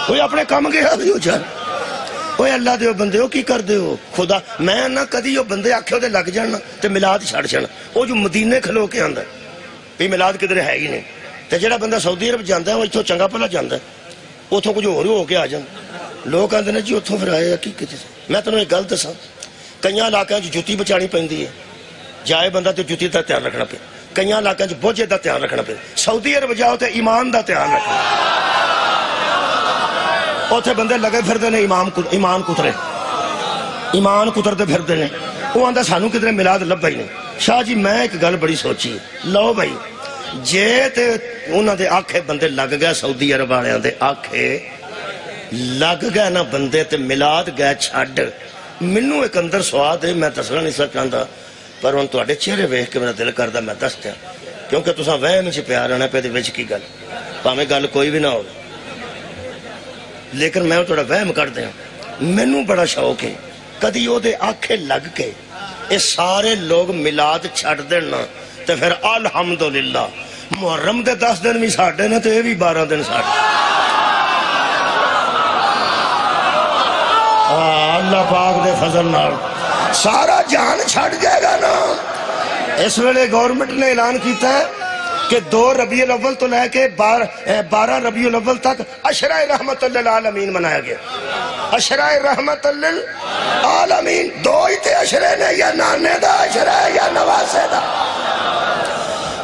کوئی اپنے کام گیا بھی ہو جائے اوے اللہ دے بندے ہو کی کر دے ہو خدا میں نہ کدی وہ بندے آکھے ہوتے لگ جانا تے ملاد چھڑ جانا وہ جو مدینے کھلو کے آندا ہے بھی ملاد کدھر ہے ہی نہیں تے جڑا بندہ سعودی عرب جاندا ہے وہ اتھوں چنگا بھلا جاندا ہے اتھوں کچھ ہو کے آ جاندا لوگ آندے نے جی اتھوں پھر آئے کی کتے میں تینوں ایک گل دساں کئیاں علاقیاں وچ جُتی بچانی پیندی ہے جائے بندہ تے جُتی دا دھیان رکھنا پے کئیاں علاقیاں وچ بوجھے دا دھیان رکھنا پے سعودی عرب جاؤ تے ایمان دا دھیان رکھنا اوتھے بندے لگے پھردے نے ایمان کترے ایمان کترتے پھردے نے وہ آندا سانو کدھر ملاد لبھا ہی نہیں شاہ جی میں ایک گل بڑی سوچی لو بھائی جے تے انہاں دے آنکھے بندے لگ گئے سعودی عرب والیاں دے آنکھے لگ گئے نا بندے تے ملاد گئے چھڈ مینوں ایک اندر سواد ہے میں دسنا نہیں سکاندا پر ہن تواڈے چہرے ویکھ کے میرا دل کردا میں دس دیا کیونکہ تساں وہم وچ پیار رہنا پے دے وچ کی گل بھاویں گل کوئی بھی نہ ہو لیکن میں تھوڑا وہم کر دیا مینوں بڑا شوق ہے کدی او دے آنکھیں لگ کے اے سارے لوگ ملاد چھڑ دینا تے پھر الحمدللہ محرم دے 10 دن بھی ساڑھے نا تے اے بھی 12 دن ساڑھے اللہ پاک دے فضل نال سارا جہان چھڑ جائے گا نا اس ویلے گورنمنٹ نے اعلان کیتا ہے کہ 2 ربیع الاول تو لے کے 12 ربیع الاول تک عشرہ رحمت للعالمین منایا گیا عشرہ رحمت للعالمین 2 ہی تے عشرے نے یا نانے دا عشرہ یا نواسے دا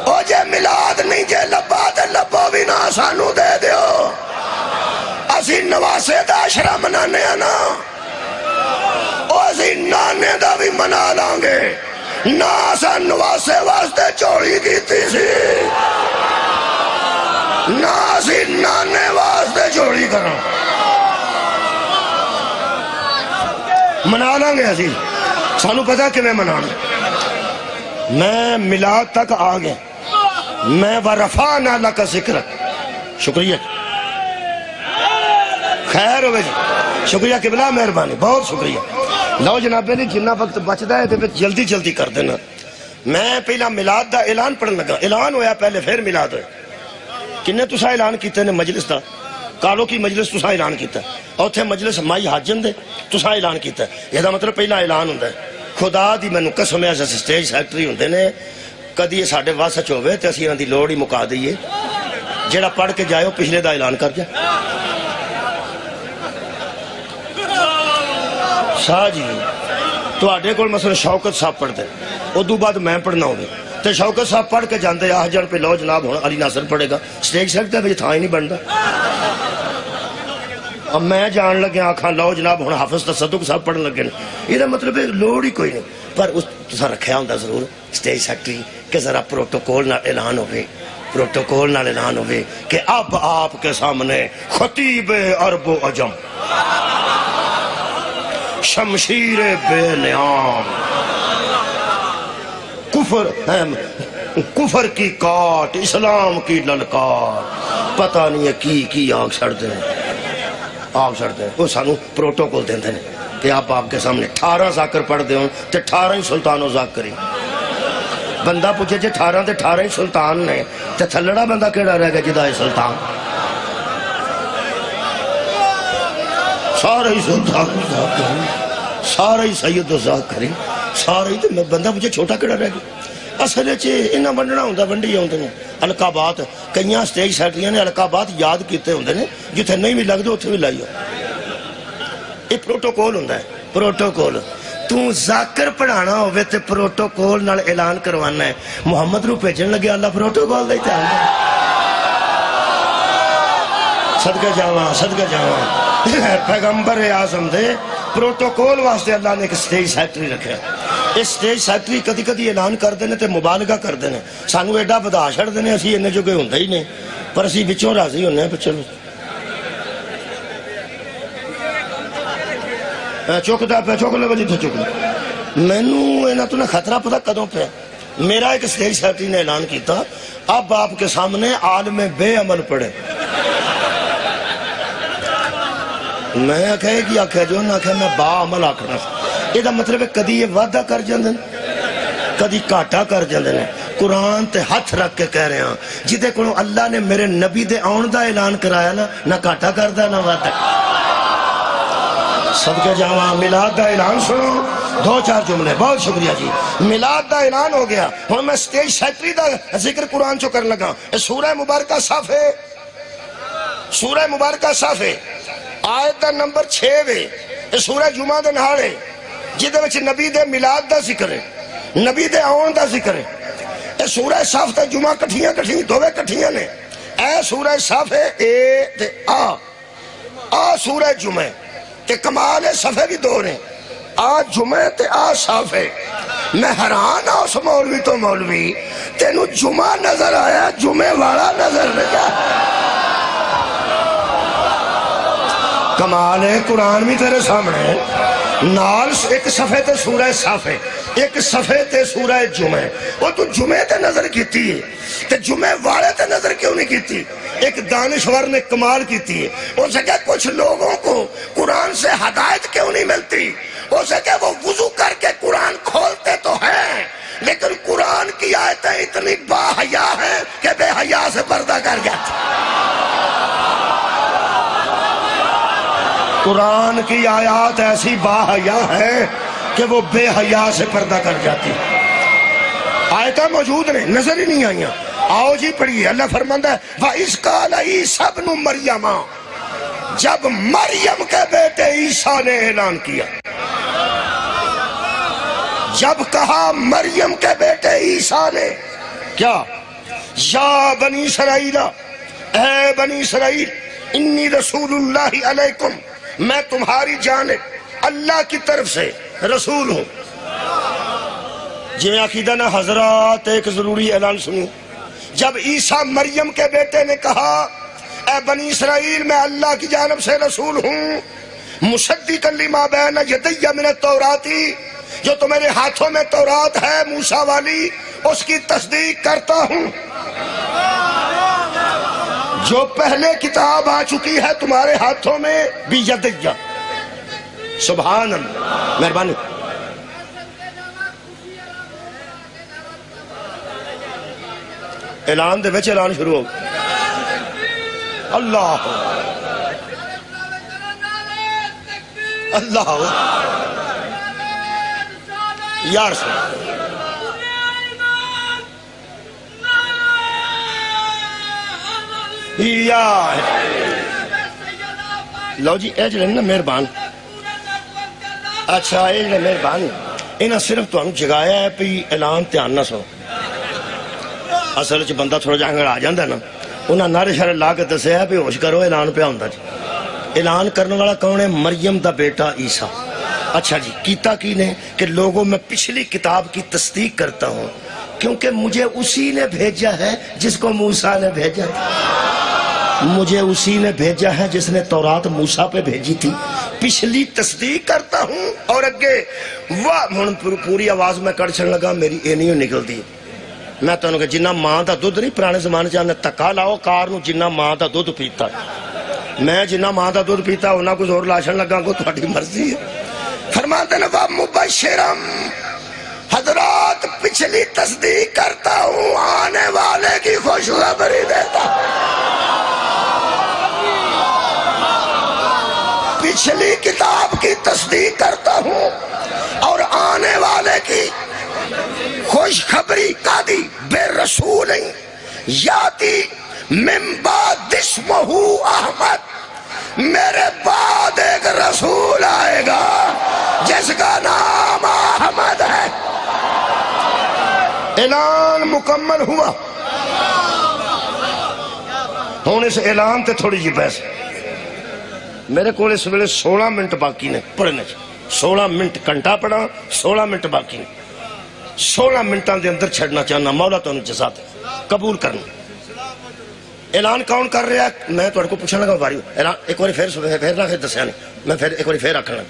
او جے ملاد نہیں جے لبا تے لبا بھی نہ سانو دے دیو اسی نواسے دا عشرہ منانے آنا او اسی نانے دا بھی منا لانگے ناسا نواسے واسطے چوڑی کیتی سی ناسی نانے واسطے چوڑی کرو منا لیں گے اسی سانو پتا کہ میں منانا میں ملاد تک آ گیا میں ورفعنا لک ذکرک شکریہ خیر ہوئے جی شکریہ قبلہ مہربانی بہت شکریہ لو جنابے نے جنہ وقت بچتا ہے تو جلدی جلدی کر دینا میں پہلا ملاد دا اعلان پڑھن لگا اعلان ہویا پہلے پھر ملاد ہویا کنے تسا اعلان کیتے نے مجلس دا کالو کی مجلس تسا اعلان کیتا اور تھے مجلس مائی حاجن دے تسا اعلان کیتا یہ دا مطلب پہلا اعلان ہوندہ ہے خدا دی میں قسم ہے سٹیج سیکٹری ہوندے نے کدی یہ ساڑھے واسچ ہوئے تے اسی دی لوڑ ہی مکا دئیے جیڑا پڑھ کے جائے پچھلے دا اعلان کر جائے شاہ جی تو آڈے کول مثلا شوکت صاحب پڑھ دے او دو بعد میں پڑھنا ہوگے تو شوکت صاحب پڑھ کے جانتے آہ جان پہ لو جناب ہونا علی ناصر پڑھے گا سٹیج سیکٹر ہے بھئی تھا ہی نہیں بنتا اب میں جان لگے آنکھاں لو جناب ہونا حافظ تصدق صاحب پڑھن لگے یہ مطلب ہے لوڑ ہی کوئی نہیں پر اس تسا رکھیا ہوندہ ضرور سٹیج سیکٹری کہ ذرا پروٹوکول نہ اعلان ہوئے پروٹوکول نہ اعلان ہوئے کہ اب آپ کے سامنے خطیب عرب و عجم شمشیر بے نیام کفر کی کاٹ اسلام کی للکار پتہ نہیں ہے کی آگ سڑ دیں آگ سڑ دیں وہ سانو پروٹوکول دیں دیں کہ آپ کے سامنے 18 ذاکر پڑھ دیں تے 18 ہی سلطان و ذاکری بندہ پوچھے جے 18 تے 18 ہی سلطان نے تے تھلڑا بندہ کیڑا رہ گیا جدا ہے سلطان سارے ہی سارا ہی سید و ذات کریں سارا ہی تو میں بندہ مجھے چھوٹا کڑا رہ گیا اصل انہیں ونڈنا ہوں ونڈی آتے ہیں القابات کئی سٹیج سیکٹریاں نے القابات یاد کیتے ہوندے نے جتھے نہیں بھی لگتے اتنے بھی لائیو یہ پروٹوکول ہوں پروٹوکول تو ذاکر پڑھانا ہوئے تے پروٹوکول نال اعلان کروانا ہے محمد رو بھیجن لگے اللہ پروٹوکول دے دھیان دے صدقہ جاواں پیغمبر اعظم دے پروٹوکول واسطے اللہ نے ایک سٹیج سیکٹری رکھا اس سٹیج سیکٹری کدی کدی اعلان کر دینے تے مبالغہ کر دینے سانو ایڈا بدا چھڑ دینے اسی انہیں جو کہ ہوندہ ہی نہیں پر اسی بچوں راضی ہونے ہیں چلو چوک لے بجی تھا چوک لے میں نو تو نے خطرہ پتا قدوں پہ میرا ایک سٹیج سیکٹری نے اعلان کیتا اب آپ کے سامنے عالم بے عمل پڑے میں کہے گی آکھے جو نہ کہے میں با عمل آکھنا یہ دا مطلب ہے کدی یہ وعدہ کر جاندن کدی کاٹا کر جاندن قرآن تے ہاتھ رکھ کے کہہ رہے ہیں جدے کو اللہ نے میرے نبی دے آن دا اعلان کرایا نہ کاٹا کر دا نہ وعدہ صدقہ جاواں میلاد دا اعلان سنو 2-4 جملے بہت شکریہ جی میلاد دا اعلان ہو گیا ہوں میں سٹیج سیکٹری دا ذکر قرآن چو کر لگا سورہ مبارکہ صافے سورہ مبارکہ صافے آیت دا نمبر 6 وے سورہ جمعہ دے نہاڑے جدے وچ نبی دے میلاد دا ذکر ہے نبی دے آن دا ذکر ہے اے سورہ صاف تے جمعہ کٹھیاں دوے کٹھیاں نے اے سورہ صاف ہے اے تے آ سورہ جمعہ تے کمال صفحے بھی دو رہے آ جمعہ تے آ صاف ہے میں حیران ہوں اس مولوی تو مولوی تینو جمعہ نظر آیا جمعہ والا نظر نکا کمال ہے قرآن بھی تیرے سامنے نال ایک صفحے تے سورہ صافے ایک صفحے تے سورہ جمعہ وہ تو جمعہ تے نظر کیتی ہے تے جمعہ والے تے نظر کیوں نہیں کیتی ایک دانشور نے کمال کیتی ہے ہو سکے کچھ لوگوں کو قرآن سے ہدایت کیوں نہیں ملتی ہو سکے وہ وضو کر کے قرآن کھولتے تو ہیں لیکن قرآن کی آیتیں اتنی باحیا ہیں کہ بے حیا سے پردہ کر جاتی قرآن کی آیات ایسی باحیا ہیں کہ وہ بے حیا سے پردہ کر جاتی آیتیں موجود نہیں نظر ہی نہیں آئیاں آؤ جی پڑھیے اللہ فرماندہ ہے وَإِذْ قَالَ عِيسَى ابْنُ مَرْيَمَ جب مریم کے بیٹے عیسیٰ نے اعلان کیا جب کہا مریم کے بیٹے عیسیٰ نے کیا یا بنی اسرائیل اے بنی اسرائیل انی رسول اللہ علیکم میں تمہاری جانب اللہ کی طرف سے رسول ہوں جی عقیدہ نا حضرات ایک ضروری اعلان سنو جب عیسیٰ مریم کے بیٹے نے کہا اے بنی اسرائیل میں اللہ کی جانب سے رسول ہوں مصدقا لما بین یدی من التوراتی جو تمہارے ہاتھوں میں تورات ہے موسیٰ والی اس کی تصدیق کرتا ہوں جو پہلے کتاب آ چکی ہے تمہارے ہاتھوں میں بھی یدیہ سبحان اللہ مہربانی اعلان دے وچ اعلان شروع ہو اللہ اللہ یا رسول یا لو جی اے جلیں نا مہربان اچھا اے جلیں مہربان انہاں صرف تو ہم جگایا ہے پی اعلان تیان نہ سو اصل چھ بندہ تھوڑا جہاں آ جاندہ نا انہاں نارے شارے لا کے دسے ہے پی ہوش کرو اعلان پہ آندہ جی اعلان کرنے والا کون ہے مریم دا بیٹا عیسیٰ اچھا جی کیتا کی نے کہ لوگوں میں پچھلی کتاب کی تصدیق کرتا ہوں کیونکہ مجھے اسی نے بھیجا ہے جس کو موسیٰ نے بھیجا تھا مجھے اسی نے بھیجا ہے جس نے تورات موسیٰ پہ بھیجی تھی پچھلی تصدیق کرتا ہوں اور اگے وہ پوری آواز میں کڑ چھڑ لگا میری اینیوں نکل دی میں تو انہوں کہ جنہ ماں دا دودھ نہیں پرانے زمانے چاہنے تکا لاؤ کار نو جنہ ماں دا دودھ پیتا ہے میں جنہ ماں دا دودھ پیتا انہوں کو زور لاشن لگا کو تھوڑی مرضی ہے فرماتے ہیں وہ مبشرم حضرات پچھلی تصدیق کرتا ہوں آنے والے کی خوشخبری دیتا پچھلی کتاب کی تصدیق کرتا ہوں خوشخبری کا دی بے رسول یاتی من بعد اسمہ احمد، میرے بعد ایک رسول آئے گا جس کا نام احمد ہے۔ اعلان مکمل ہوا۔ ہوں اس اعلان تے تھوڑی جی بحث، میرے کو اس ویلے 16 منٹ باقی نے پڑھنے، 16 منٹ گھنٹہ پڑھا، 16 منٹ باقی نے، 16 منٹاں دے اندر چھڑنا چاہنا، مولا تو انہیں جزا دے قبول کرنا۔ اعلان کون کر رہا ہے؟ میں تو کو پوچھنا لگا باری اعلان ایک بار پھر نہ دسیا نہیں، میں پھر ایک بار پھر رکھنا۔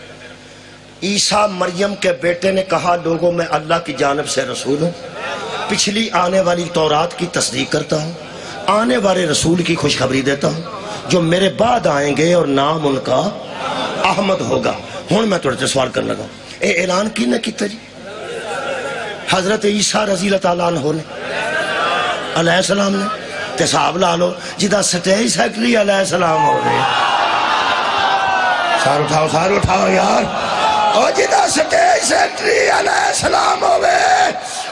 عیسیٰ مریم کے بیٹے نے کہا لوگوں میں اللہ کی جانب سے رسول ہوں، پچھلی آنے والی تورات کی تصدیق کرتا ہوں، آنے والے رسول کی خوشخبری دیتا ہوں جو میرے بعد آئیں گے اور نام ان کا احمد ہوگا۔ ہوں میں تھوڑے سے سوال کرنے لگا، اے اعلان کی نے کیتا جی؟ حضرت عیسیٰ رضی اللہ تعالیٰ عنہ نے علیہ السلام نے تے صاحب لا لو جدہ سٹیج سیکٹری علیہ السلام ہو رہے، سار اٹھاؤ یار، اور جدہ سٹیج سیکٹری علیہ السلام ہوئے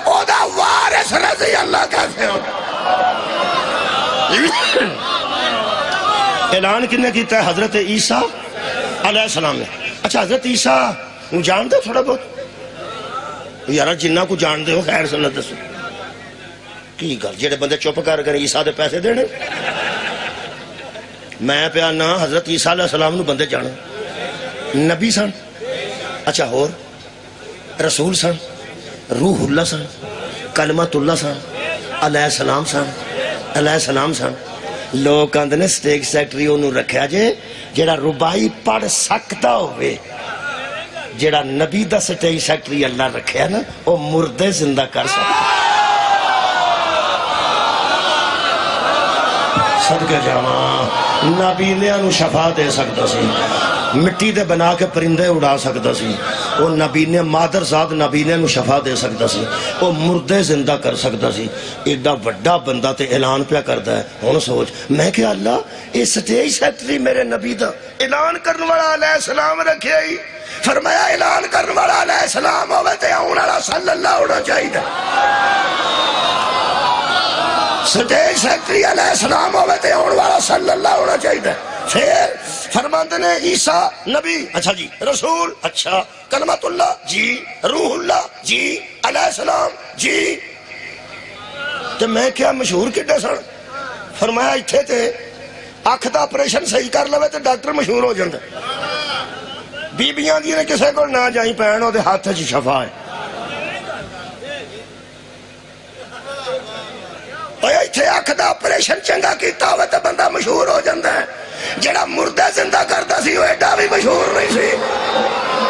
او دا وارث رضی اللہ کیسے ہوگا؟ اعلان کنے کیتا ہے؟ حضرت عیسیٰ علیہ السلام نے۔ اچھا حضرت عیسیٰ جان دے تھوڑا بہت یارا، جنہ کو جان دے ہو خیر سنت دسو کی گل، جڑے بندے چپ کر کر عیسیٰ دے پیسے دینے؟ میں پیا نا حضرت عیسیٰ علیہ السلام نو بندے جانا نبی سن، اچھا اور رسول سن، روح اللہ سن، کلمت اللہ سن، علیہ السلام سن، علیہ السلام سن۔ لوگ کہندے نے سٹیج سیکٹری انہوں رکھیا جے جیڑا ربائی پڑھ سکتا ہوئے، جیڑا نبی دا سٹیج سیکٹری اللہ رکھیا نا وہ مردے زندہ کر سکتا۔ صدقے جاواں نبی نے انہوں شفا دے سکتا سی، مٹی دے بنا کے پرندے اڑا سکتا سی، وہ نبی نے مادر ذات نبی نے انہوں شفا دے سکتا سی، وہ مردے زندہ کر سکتا سی۔ ایڈا وڈا بندہ تے اعلان پیا کرتا ہے۔ ہوں سوچ میں کہ اللہ یہ سٹیج سیکٹری میرے نبی دا اعلان کرنے والا علیہ السلام رکھے ہی، فرمایا اعلان کرنے والا علیہ السلام ہوئے تے آن والا صلی اللہ ہونا چاہیے، سٹیج سیکٹری علیہ السلام ہوئے تے آن والا صلی اللہ ہونا چاہیے۔ پھر فرماندے نے عیسیٰ نبی، اچھا جی رسول، اچھا کلمت اللہ جی، روح اللہ جی، علیہ السلام جی، تو میں کیا مشہور کڈے سن؟ فرمایا اتھے تے اکھ دا آپریشن صحیح کر لوے تے ڈاکٹر مشہور ہو جاندے، بیبیاں دی نے کسے کو نہ جائیں پہن او دے ہاتھ چ شفا ہے۔ اتھے اکھ دا آپریشن چنگا کیتا ہوئے تے بندہ مشہور ہو جاندہ ہے، جڑا مردہ زندہ کرتا سی وہ ایڈا بھی مشہور نہیں سی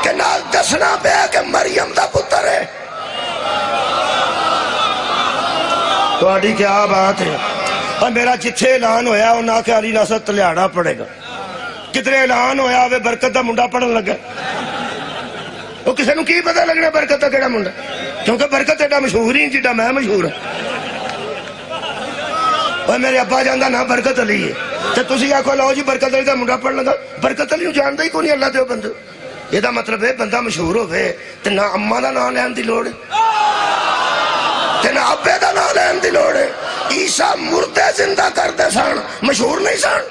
کہ نال دسنا پیا کہ مریم دا پتر ہے۔ تو آڈی کیا بات ہے؟ اور میرا جتھے اعلان ہویا وہ نہ کہ علی ناصر تلیاڑا پڑے گا، کتنے اعلان ہویا وہ برکت دا منڈا پڑھن لگا، وہ کسے نو کی پتہ لگنا برکت دا کیڑا منڈا، کیونکہ برکت ایڈا مشہور ہی جیڈا میں مشہور ہے۔ اور میرے ابا جاندہ نا برکت علی ہے، تو تسی آکھو لو جی برکت علی دا منڈا پڑھ لگا، برکت علی جاندہ ہی کونی اللہ دے بندے، یہ دا مطلب ہے بندہ مشہور ہوئے تو نہ اممہ دا نام لین دی لوڑ ہے تو نہ ابے دا نام لین دی لوڑ ہے۔ عیسیٰ مردے زندہ کردے سن، مشہور نہیں سن،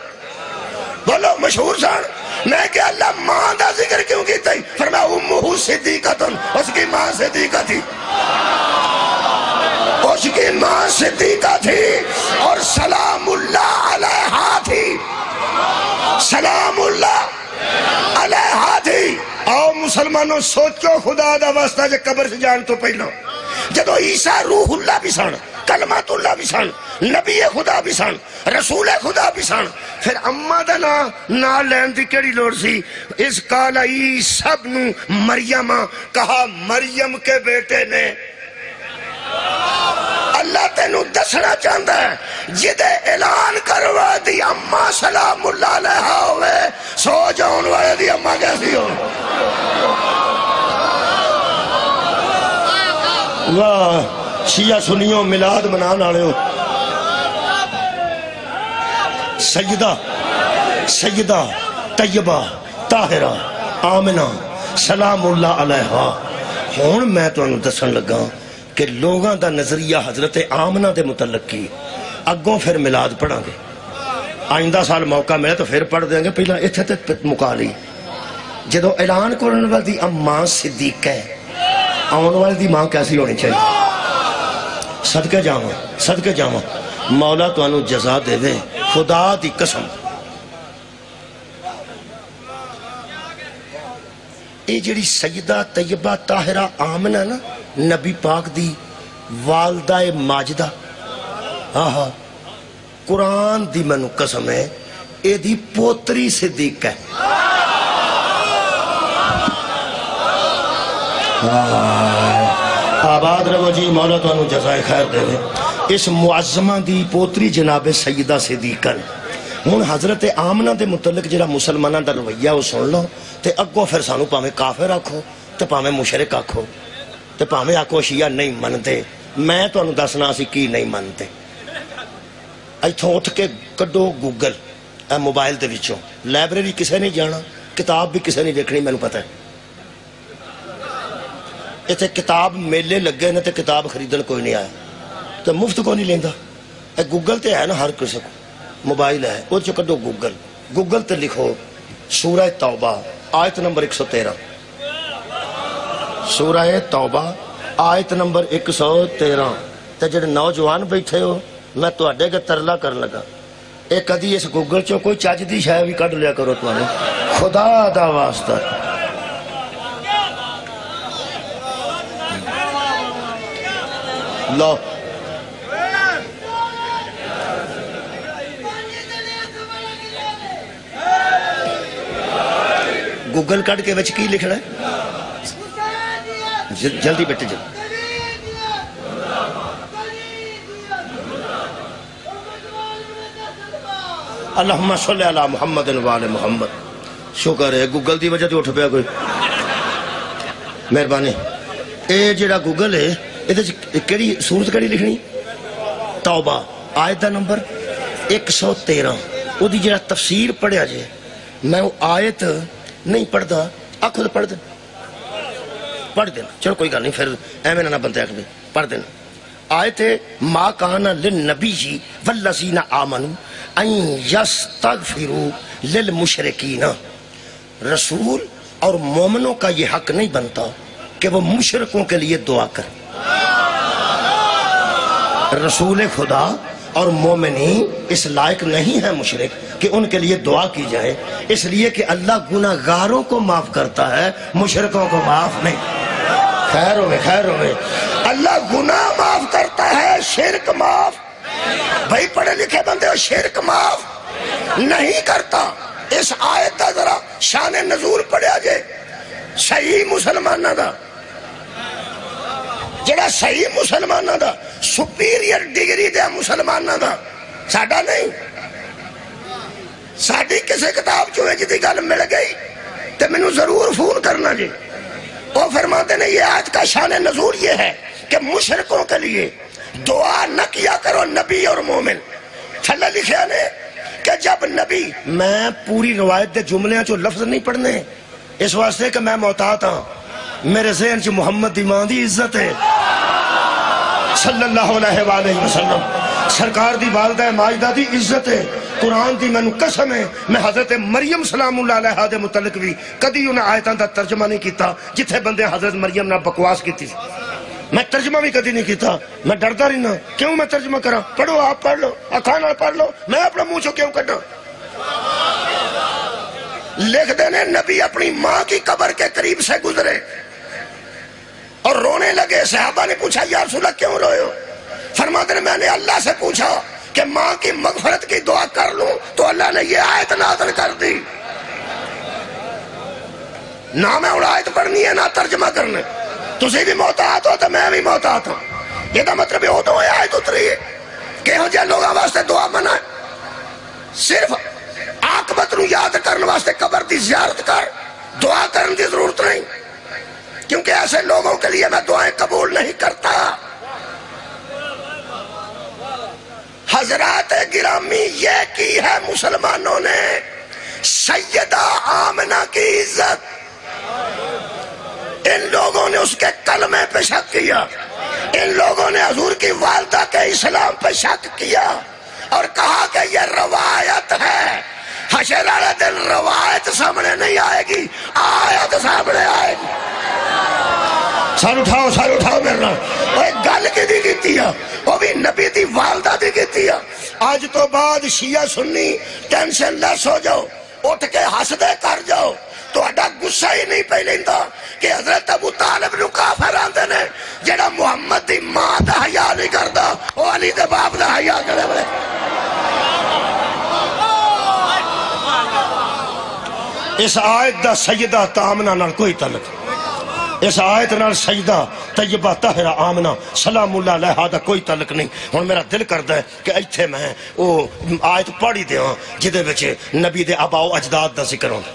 بولو مشہور سن۔ میں کہ اللہ ماں دا ذکر کیوں کیتا ہی؟ فرمایا امہو صدیقتن، اس کی ماں صدیقہ تھی، اس کی ماں صدیقہ تھی، اور سلام اللہ علیہا تھی، سلام اللہ علیہا تھی۔ آؤ مسلمانوں سوچو خدا دا واسطہ جے قبر سے جان تو پہلو، جدو عیسیٰ روح اللہ بھی سن، کلمات اللہ بھی سن، نبی خدا بھی سن، رسول خدا بھی سن، پھر اممہ دا نا لین دی کیڑی لوڑ سی؟ اس کالا عیسیٰ ابن مریم، کہا مریم کے بیٹے نے۔ اللہ تینوں دسنا چاہتا ہے جدے اعلان کروا دی اممہ سلام اللہ علیہا ہوئے، سو جاؤن والے دی اممہ کیسی ہو؟ واہ شیعہ سنیوں ملاد منان آلے ہو۔ سیدہ طیبہ طاہرہ آمنہ سلام اللہ علیہا۔ ہون میں تو انہوں دسن لگا کہ لوگاں دا نظریہ حضرت آمنہ دے متعلق کی، اگوں پھر میلاد پڑھاں گے، آئندہ سال موقع ملے تو پھر پڑھ دیں گے، پہلا اتھے تے مکا لی۔ جدو اعلان کرنے والی اماں صدیقہ ہے، آن والی دی ماں کیسی ہونی چاہیے؟ صدقے جاواں مولا تو انہوں جزا دے دے، خدا دی قسم۔ اے جڑی سیدہ طیبہ طاہرہ آمنہ نا، نبی پاک دی والدہ ماجدہ، ہاں قرآن دی منو قسم ہے، اے دی پوتری صدیق ہے۔ آباد رہو جی، مولا تو انہوں جزائے خیر دے دے۔ اس معظمہ دی پوتری جناب سیدہ صدیقہ نے ہون حضرت آمنہ دے متعلق جڑا مسلمانہ دا رویہ وہ سن لو، تے اگو پھر سانو پاویں کافر آکھو، تے پاویں مشرک آکھو، تے پاویں آکھو شیعہ نہیں منتے۔ میں تو انہوں دسنا سی کی نہیں منتے۔ ایتھوں اٹھ کے کڈو گوگل اے موبائل دے وچوں، لائبریری کسے نہیں جانا، کتاب بھی کسے نہیں دیکھنی، میں نے پتہ ہے۔ ایتھے کتاب میلے لگے نے تے کتاب خریدن کوئی نہیں آیا، تو مفت کو نہیں لیندا۔ اے گوگل تے ہے نا ہر کسی کو، موبائل ہے، وہ چو کڈو گوگل تے لکھو سورہ توبہ آیت نمبر 113، سورہ توبہ آیت نمبر 113۔ تے جڑے نوجوان بیٹھے ہو، میں تو اڈے کے ترلا کر لگا، ایک کدی اس گوگل چو کوئی چاج دی شاہ بھی کڈ لیا کرو تو خدا دا واسطہ۔ لو گوگل کٹ کے وچ کی لکھنا ہے، جلدی بیٹھے جلدی۔ اللہم صلی علی محمد وعلی محمد۔ شکر ہے گوگل دی وجہ تے اٹھ پیا کوئی، مہربانی۔ اے جڑا گوگل ہے، کیڑی سورت کیڑی لکھنی؟ توبہ آیت دا نمبر 113۔ او دی جڑا تفسیر پڑھیا جے، میں وہ آیت نہیں پڑھدا، آکھو تو پڑھ دینا، چلو کوئی گل نہیں، پھر ایویں نہ بندے آکھ دے، پڑھ دینا۔ آیت ہے ما کان للنبی والذین آمنوا ان یستغفروا للمشرکین، رسول اور مومنوں کا یہ حق نہیں بنتا کہ وہ مشرکوں کے لیے دعا کریں۔ رسول خدا اور مومنین اس لائق نہیں ہے مشرک کہ ان کے لیے دعا کی جائے، اس لیے کہ اللہ گناہگاروں کو معاف کرتا ہے، مشرکوں کو معاف نہیں۔ خیر ہوئے اللہ گناہ معاف کرتا ہے، شرک معاف، بھائی پڑھے لکھے بندے ہو، شرک معاف نہیں کرتا۔ اس آیت دا ذرا شان نزول پڑھیا جے، صحیح مسلمانہ دا، جڑا صحیح مسلمانہ دا سپیریئر ڈگری دے مسلمانہ دا، ساڈا نہیں۔ ساڈی کسے کتاب چوئے جدی گل مل گئی تو میں نے ضرور فون کرنا جی۔ وہ فرماتے ہیں یہ آیت کا شان نزول یہ ہے کہ مشرکوں کے لیے دعا نہ کیا کرو نبی اور مومن۔ تھلے لکھیا نے کہ جب نبی، میں پوری روایت دے جملے جو لفظ نہیں پڑھنے اس واسطے کہ میں محتاط ہاں، میرے ذہن چ محمد دی ماں دی عزت ہے صلی اللہ علیہ وآلہ وسلم، سرکار دی والدہ ماجدہ دی عزت ہے، قرآن دی میں قسم ہے، میں حضرت مریم سلام اللہ علیہ دے متعلق بھی کدی انہیں آیتان دا ترجمہ نہیں کیتا جتھے بندے حضرت مریم نے بکواس کی تھی، میں ترجمہ بھی کدی نہیں کیتا، میں ڈردا رہنا کیوں میں ترجمہ کرا، پڑھو آپ پڑھ لو، اکھانا پڑھ لو، میں اپنا منہ چو کیوں کرنا۔ لکھ دینے نبی اپنی ماں کی قبر کے قریب سے گزرے اور رونے لگے، صحابہ نے پوچھا یا رسول اللہ کیوں روئے ہو؟ فرماتے ہیں میں نے اللہ سے پوچھا کہ ماں کی مغفرت کی دعا کر لوں تو اللہ نے یہ آیت نازل کر دی، نہ میں اور آیت پڑھنی ہے نہ ترجمہ کرنے، تسی بھی محتاط ہو تو میں بھی محتاط ہوں۔ یہ دا مطلب یہ ہوتا ہے آیت اتری ہے کہ ہو جائے لوگاں واسطے دعا منع ہے، صرف عاقبت نو یاد کرنے واسطے قبر دی زیارت کر، دعا کرنے دی ضرورت نہیں، کیونکہ ایسے لوگوں کے لیے میں دعائیں قبول نہیں کرتا۔ حضرات گرامی یہ کی ہے مسلمانوں نے سیدہ آمنہ کی عزت، ان لوگوں نے اس کے کلمے پہ شک کیا، ان لوگوں نے حضور کی والدہ کے اسلام پہ شک کیا اور کہا کہ یہ روایت ہے. حشر والے دن روایت سامنے نہیں آئے گی، آیت سامنے آئے گی. سر اٹھاؤ میرے نال. گل کی کیتی ہے وہ بھی نبی دی والدہ دی کیتی ہے. آج تو بعد شیعہ سنی ٹینشن لیس ہو جاؤ، اٹھ کے ہسدے کر جاؤ. تہاڈا غصہ ہی نہیں پہ لیندا کہ حضرت ابو طالب نو کافر آندے نے. جڑا محمد دی ماں دا حیا نہیں کردا او علی دے باپ دا حیا کرے. بڑے اس آیت دا سیدہ تامنہ نال کوئی تعلق، اس آیت نال سیدہ طیبہ طاہرہ آمنہ سلام اللہ علیہا دا کوئی تعلق نہیں. ہن میرا دل کردا ہے کہ ایتھے میں او آیت پڑھی دیاں جدے وچ نبی دے آباء و اجداد دا ذکر ہوندا.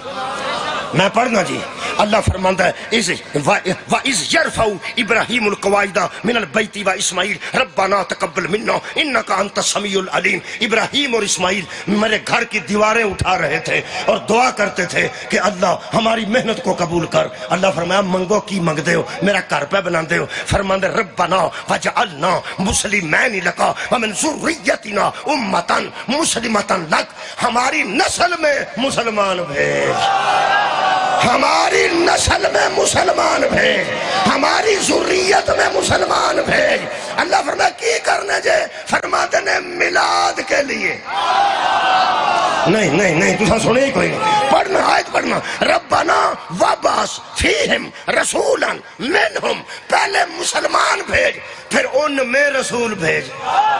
میں پڑھنا جی. اللہ فرماندا ہے وَإِذْ يَرْفَعُ إِبْرَاهِيمُ الْقَوَاعِدَ مِنَ الْبَيْتِ وَإِسْمَاعِيلُ رَبَّنَا تَقَبَّلْ مِنَّا إِنَّكَ أَنْتَ السَّمِيعُ الْعَلِيمُ. ابراہیم اور اسماعیل میرے گھر کی دیواریں اٹھا رہے تھے اور دعا کرتے تھے کہ اللہ ہماری محنت کو قبول کر. اللہ فرمایا منگو کی منگ دے ہو، میرا گھر پہ بنا دے ہو. فرماندے ربنا وجعلنا مسلمین لک ومن ذریتنا امۃ مسلمۃ لک. ہماری نسل میں مسلمان بھیج، ہماری نسل میں مسلمان بھیج، ہماری ذریت میں مسلمان بھیج. اللہ فرمایا کی کرنے جے؟ فرماتے نے میلاد کے لیے. نہیں تُسا سنے ہی کوئی نہیں. پڑھنا آیت پڑھنا. ربنا وابعث فیہم رسولا منہم. پہلے مسلمان بھیج پھر ان میں رسول بھیج.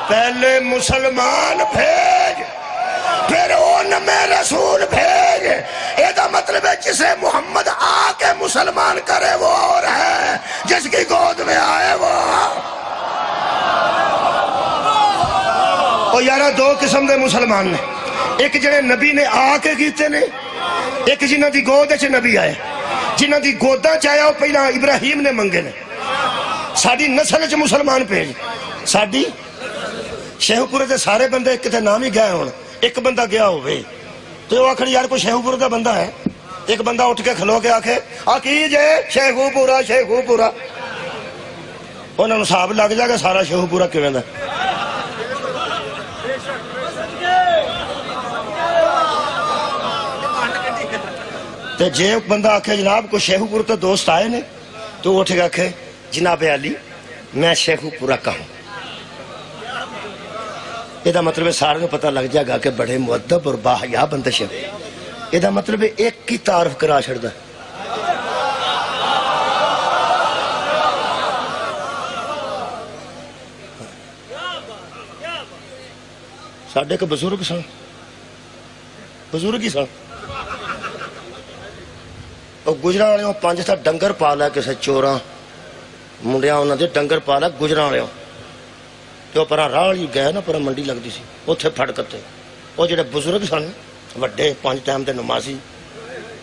پہلے مسلمان بھیج پھر ان میں رسول بھیج. یہ مطلب ہے جسے محمد آ کے مسلمان کرے وہ اور ہے، جس کی گود میں آئے وہ. اور یارہ دو قسم دے مسلمان نے، ایک جڑے نبی نے آ کے کیتے نے، ایک جنہ دی گود چ نبی آئے. جنہ دی گوداں چاہیا وہ پہلا ابراہیم نے منگے نے. ساری نسل چ مسلمان بھیج. ساری شیخو پورے دے سارے بندے کتے نام ہی گئے ہون، ایک بندہ گیا ہوئے تو وہ آخر یار کوئی شیخو پورے دا بندہ ہے. ایک بندہ اٹھ کے کھلو کے آکھے کی جے شیخو پورا. انہوں نے صاحب لگ جائے گا سارا شیخو پورا کیوں دا. تے جے بندہ آکھے جناب کوئی شیخو پورے تے دوست آئے نے تو اٹھ کے آکھے جناب علی میں شیخو پورا کہوں. یہ مطلب ہے سارے پتہ لگ جائے گا کہ بڑے مؤدب اور باحیا بندے شیخ. یہ مطلب ہے ایک کی تعارف کرا چھڑدا. ساڈے کو بزرگ سن، بزرگ ہی سن. اور گجراں والے 5 تھا ڈنگر پا لیا کسے چوراں منڈیاں انہوں نے ڈنگر پا لیا گجراں والے. جو پرا راہ ہی گئے نا پرا منڈی لگتی سی اتنے پھڑ کتے. وہ جڑے بزرگ سن وڈے 5 ٹائم دے نمازی،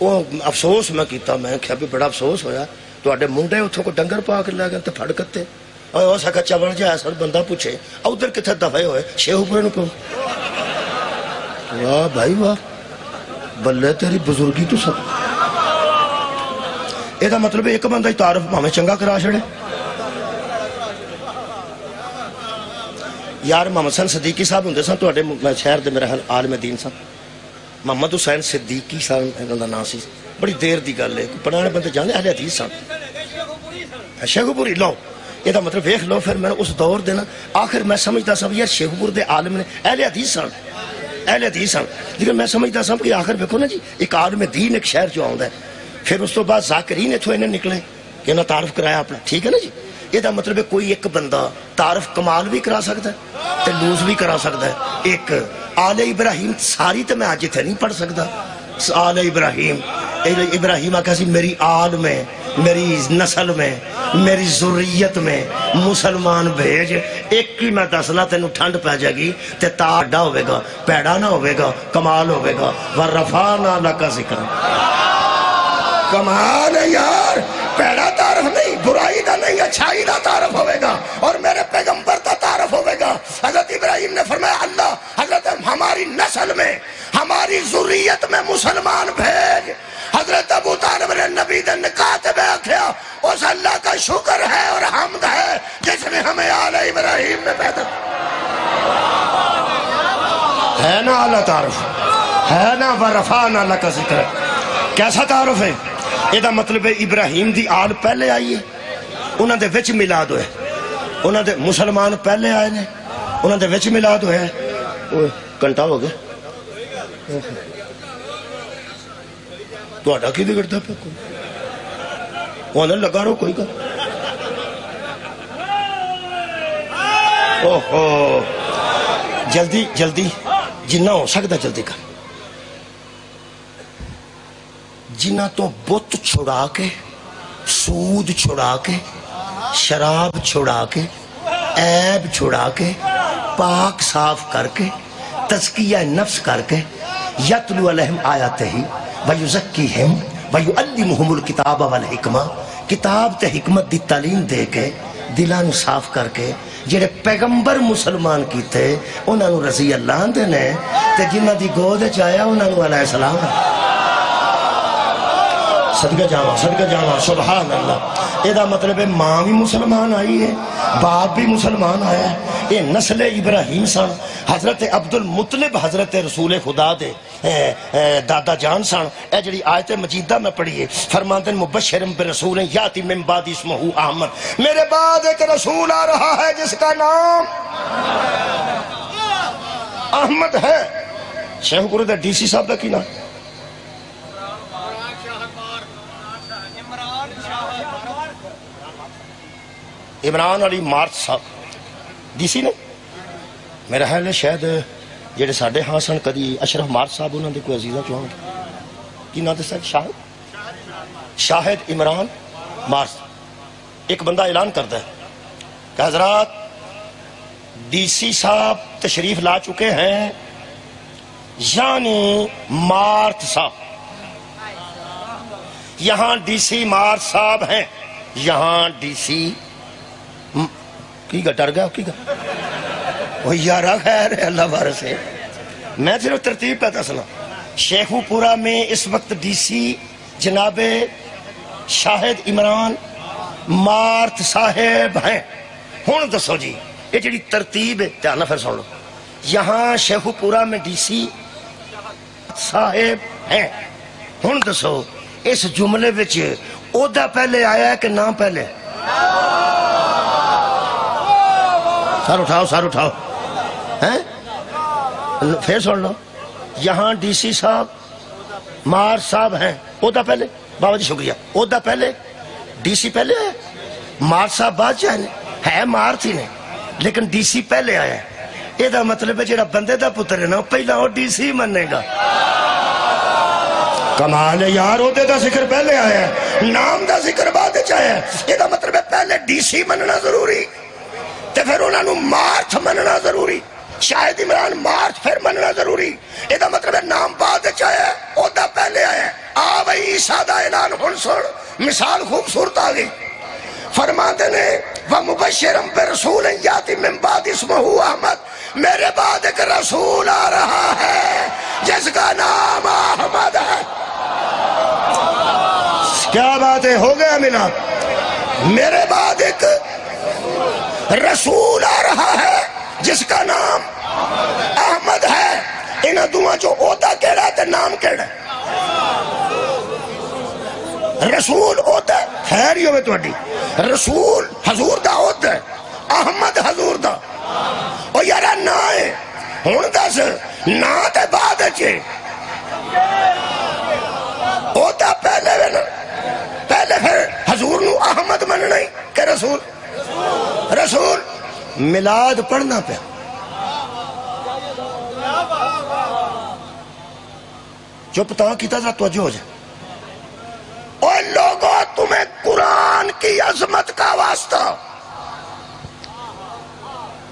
وہ افسوس میں کیتا. میں کہا بھی بڑا افسوس ہویا تو منڈے اتوں کو ڈنگر پا کے لے گئے تو پھڑ کتے. اور ہو سکا چبڑ جائے سر بندہ پوچھے ادھر کتنے دفعے ہوئے شیخو پورے نو کہوں. واہ بھائی واہ بلے تیری بزرگی تو سب. یہ مطلب ایک بندہ ہی تعارف ہمیں چنگا کرا چھڑے. یار محمد حسین صدیقی صاحب ہوندے سن تواڈے شہر دے میرے عالم دین سن. محمد حسین صدیقی صاحب انہاں دا نام سی. بڑی دیر دی گل ہے، پرانے بندے جانے اہل حدیث سن. شیخو پوری لو یہ مطلب ویکھ لو. پھر میں اس دور دے نا آخر میں سمجھدا سا یار شیخو پور دے عالم نے اہل حدیث سن، اہل حدیث سن. لیکن میں سمجھدا سا کہ آخر ویکھو نا جی ایک عالم دین ایک شہر چ آوندا ہے. پھر اس تو بعد ذاکرین اتھوں انہیں نکلے کہ انہاں تعارف کرایا اپنا. ٹھیک ہے نا جی. یہ مطلب ہے کوئی ایک بندہ تعارف کمال بھی کرا سکتا ہے تے لوز بھی کرا سکتا ہے. ایک آل ابراہیم ساری تو میں آج اتنے نہیں پڑھ سکتا. آل ابراہیم آکھا سی میری آل میں، میری نسل میں، میری ذریت میں مسلمان بھیج. ایک ہی میں دسنا تینوں ٹھنڈ پہ جائے گی تے تا اڈا ہوئے گا، پیڑا نہ ہوئے گا، کمال ہوئے گا. وَرَفَعْنَا لَكَ ذِكْرَكَ. کمال ہے یار، پیڑا تعارف نہیں، برائی دا نہیں، اچھائی دا تعارف ہوئے گا اور میرے پیغمبر دا تعارف ہوئے گا. حضرت ابراہیم نے فرمایا اللہ حضرت ہماری نسل میں، ہماری ذریت میں مسلمان بھیج. حضرت ابو طالب نے نبی دے نکاح تے بیٹھیا اس اللہ کا شکر ہے اور حمد ہے جس نے ہمیں لا تعارف ہے نا ورفعنا لک ذکرک. کیسا تعارف ہے؟ یہ مطلب ہے ابراہیم دی آل پہلے آئی ہے، انہوں دے وچ میلاد ہوئے، انہوں دے مسلمان پہلے آئے نے، انہوں دے وچ میلاد ہوئے. گھنٹہ ہو گیا تو کی بگڑتا پہ وہ لگا رہو کوئی گل. اوہو جلدی جلدی جنہ ہو سکتا جلدی کر. جنہ تو بت چھڑا کے، سود چھڑا کے، شراب چھڑا کے، عیب چھڑا کے، پاک صاف کر کے، تزکیہ نفس کر کے، یتلو علیہم آیاتہ ویزکیہم ویعلمہم الکتاب والحکمہ، کتاب تے حکمت دی تعلیم دے کے دلانو صاف کر کے جڑے پیغمبر مسلمان کیتے انہوں رضی اللہ دے نے تے جنہ دی گود چاہیا انہوں علیہ السلام. صدقہ جاواں سبحان اللہ. یہ مطلب ہے ماں بھی مسلمان آئی ہے، باپ بھی مسلمان آیا ہے. یہ نسل ابراہیم سن. حضرت عبد المطلب حضرت رسول خدا دے دادا جان سن. اے جڑی آیت مجیدہ میں پڑھی ہے فرماتے ہیں مبشرم برسول یاتی من بعد اسمہ احمد، میرے بعد ایک رسول آ رہا ہے جس کا نام احمد ہے. شیخ پورے دا ڈی سی صاحب دا کی نام؟ عمران علی مارت صاحب ڈی سی نے. میرا خیال ہے شاید جڑے ساڈے ہاں سن کدی اشرف مارت صاحب انہوں نے کوئی عزیزہ چاہوں کی نام دستا شاہد عمران مارت. ایک بندہ اعلان کرتا ہے کہ حضرات ڈی سی صاحب تشریف لا چکے ہیں، یعنی مارت صاحب. یہاں ڈی سی مارت صاحب ہیں، یہاں ڈی سی کی گا ڈر گیا کی گا وہ یارہ خیر ہے اللہ بارے سے. میں صرف ترتیب پہ دسنا. شیخو پورا میں اس وقت ڈی سی جناب شاہد عمران مارت صاحب ہیں. ہون دسو جی یہ جڑی ترتیب ہے دھیان پھر سن لو. یہاں شیخو پورا میں ڈی سی صاحب ہیں. ہون دسو اس جملے وچ عہدہ پہلے آیا ہے کہ نام پہلے؟ سر اٹھاؤ ہیں پھر سن لو. یہاں ڈی سی صاحب مار صاحب ہیں، عہدہ پہلے. بابا جی شکریہ. عہدہ پہلے، ڈی سی پہلے ہے، مار صاحب بعد جائے ہے مار تھی نے لیکن ڈی سی پہلے آیا ہے. یہ دا مطلب ہے جڑا بندے دا پتر ہے نا پہلا وہ ڈی سی منے گا. کمال ہے یار. عہدے دا ذکر پہلے آیا ہے، نام دا ذکر بعد آیا ہے. یہ دا مطلب ہے پہلے ڈی سی مننا ضروری تے پھر انہوں نے مارت مننا ضروری. شاہد عمران مارت پھر مننا ضروری. یہ دا مطلب ہے نام بعد آیا ہے، عہدہ پہلے آیا ہے. آ بھئی عیسیٰ دا اعلان ہن سن، مثال خوبصورت آ گئی. فرماتے نے وَمُبَشِّرًا بِرَسُولٍ يَأْتِي مِن بَعْدِهِ اسْمُهُ احمد، میرے بعد ایک رسول آ رہا ہے جس کا نام احمد ہے. کیا بات ہے، ہو گیا ملا. میرے بعد ایک رسول آ رہا ہے جس کا نام احمد ہے. انہاں دعا جو عہدہ کہڑا ہے تے نام کہڑا ہے؟ رسول عہدہ خیر ہی ہوئے توڑی. رسول حضور دا عہدہ ہے، احمد حضور دا. او یارا نا ہے ہون دس نا تے بعد اچھے عہدہ پہلے وینا پہلے پھر حضور نو احمد مننا ہی کہ رسول. رسول میلاد پڑھنا پہ چپ تا کیتا ذرا توجہ ہو جائے. اور لوگوں تمہیں قرآن کی عظمت کا واسطہ،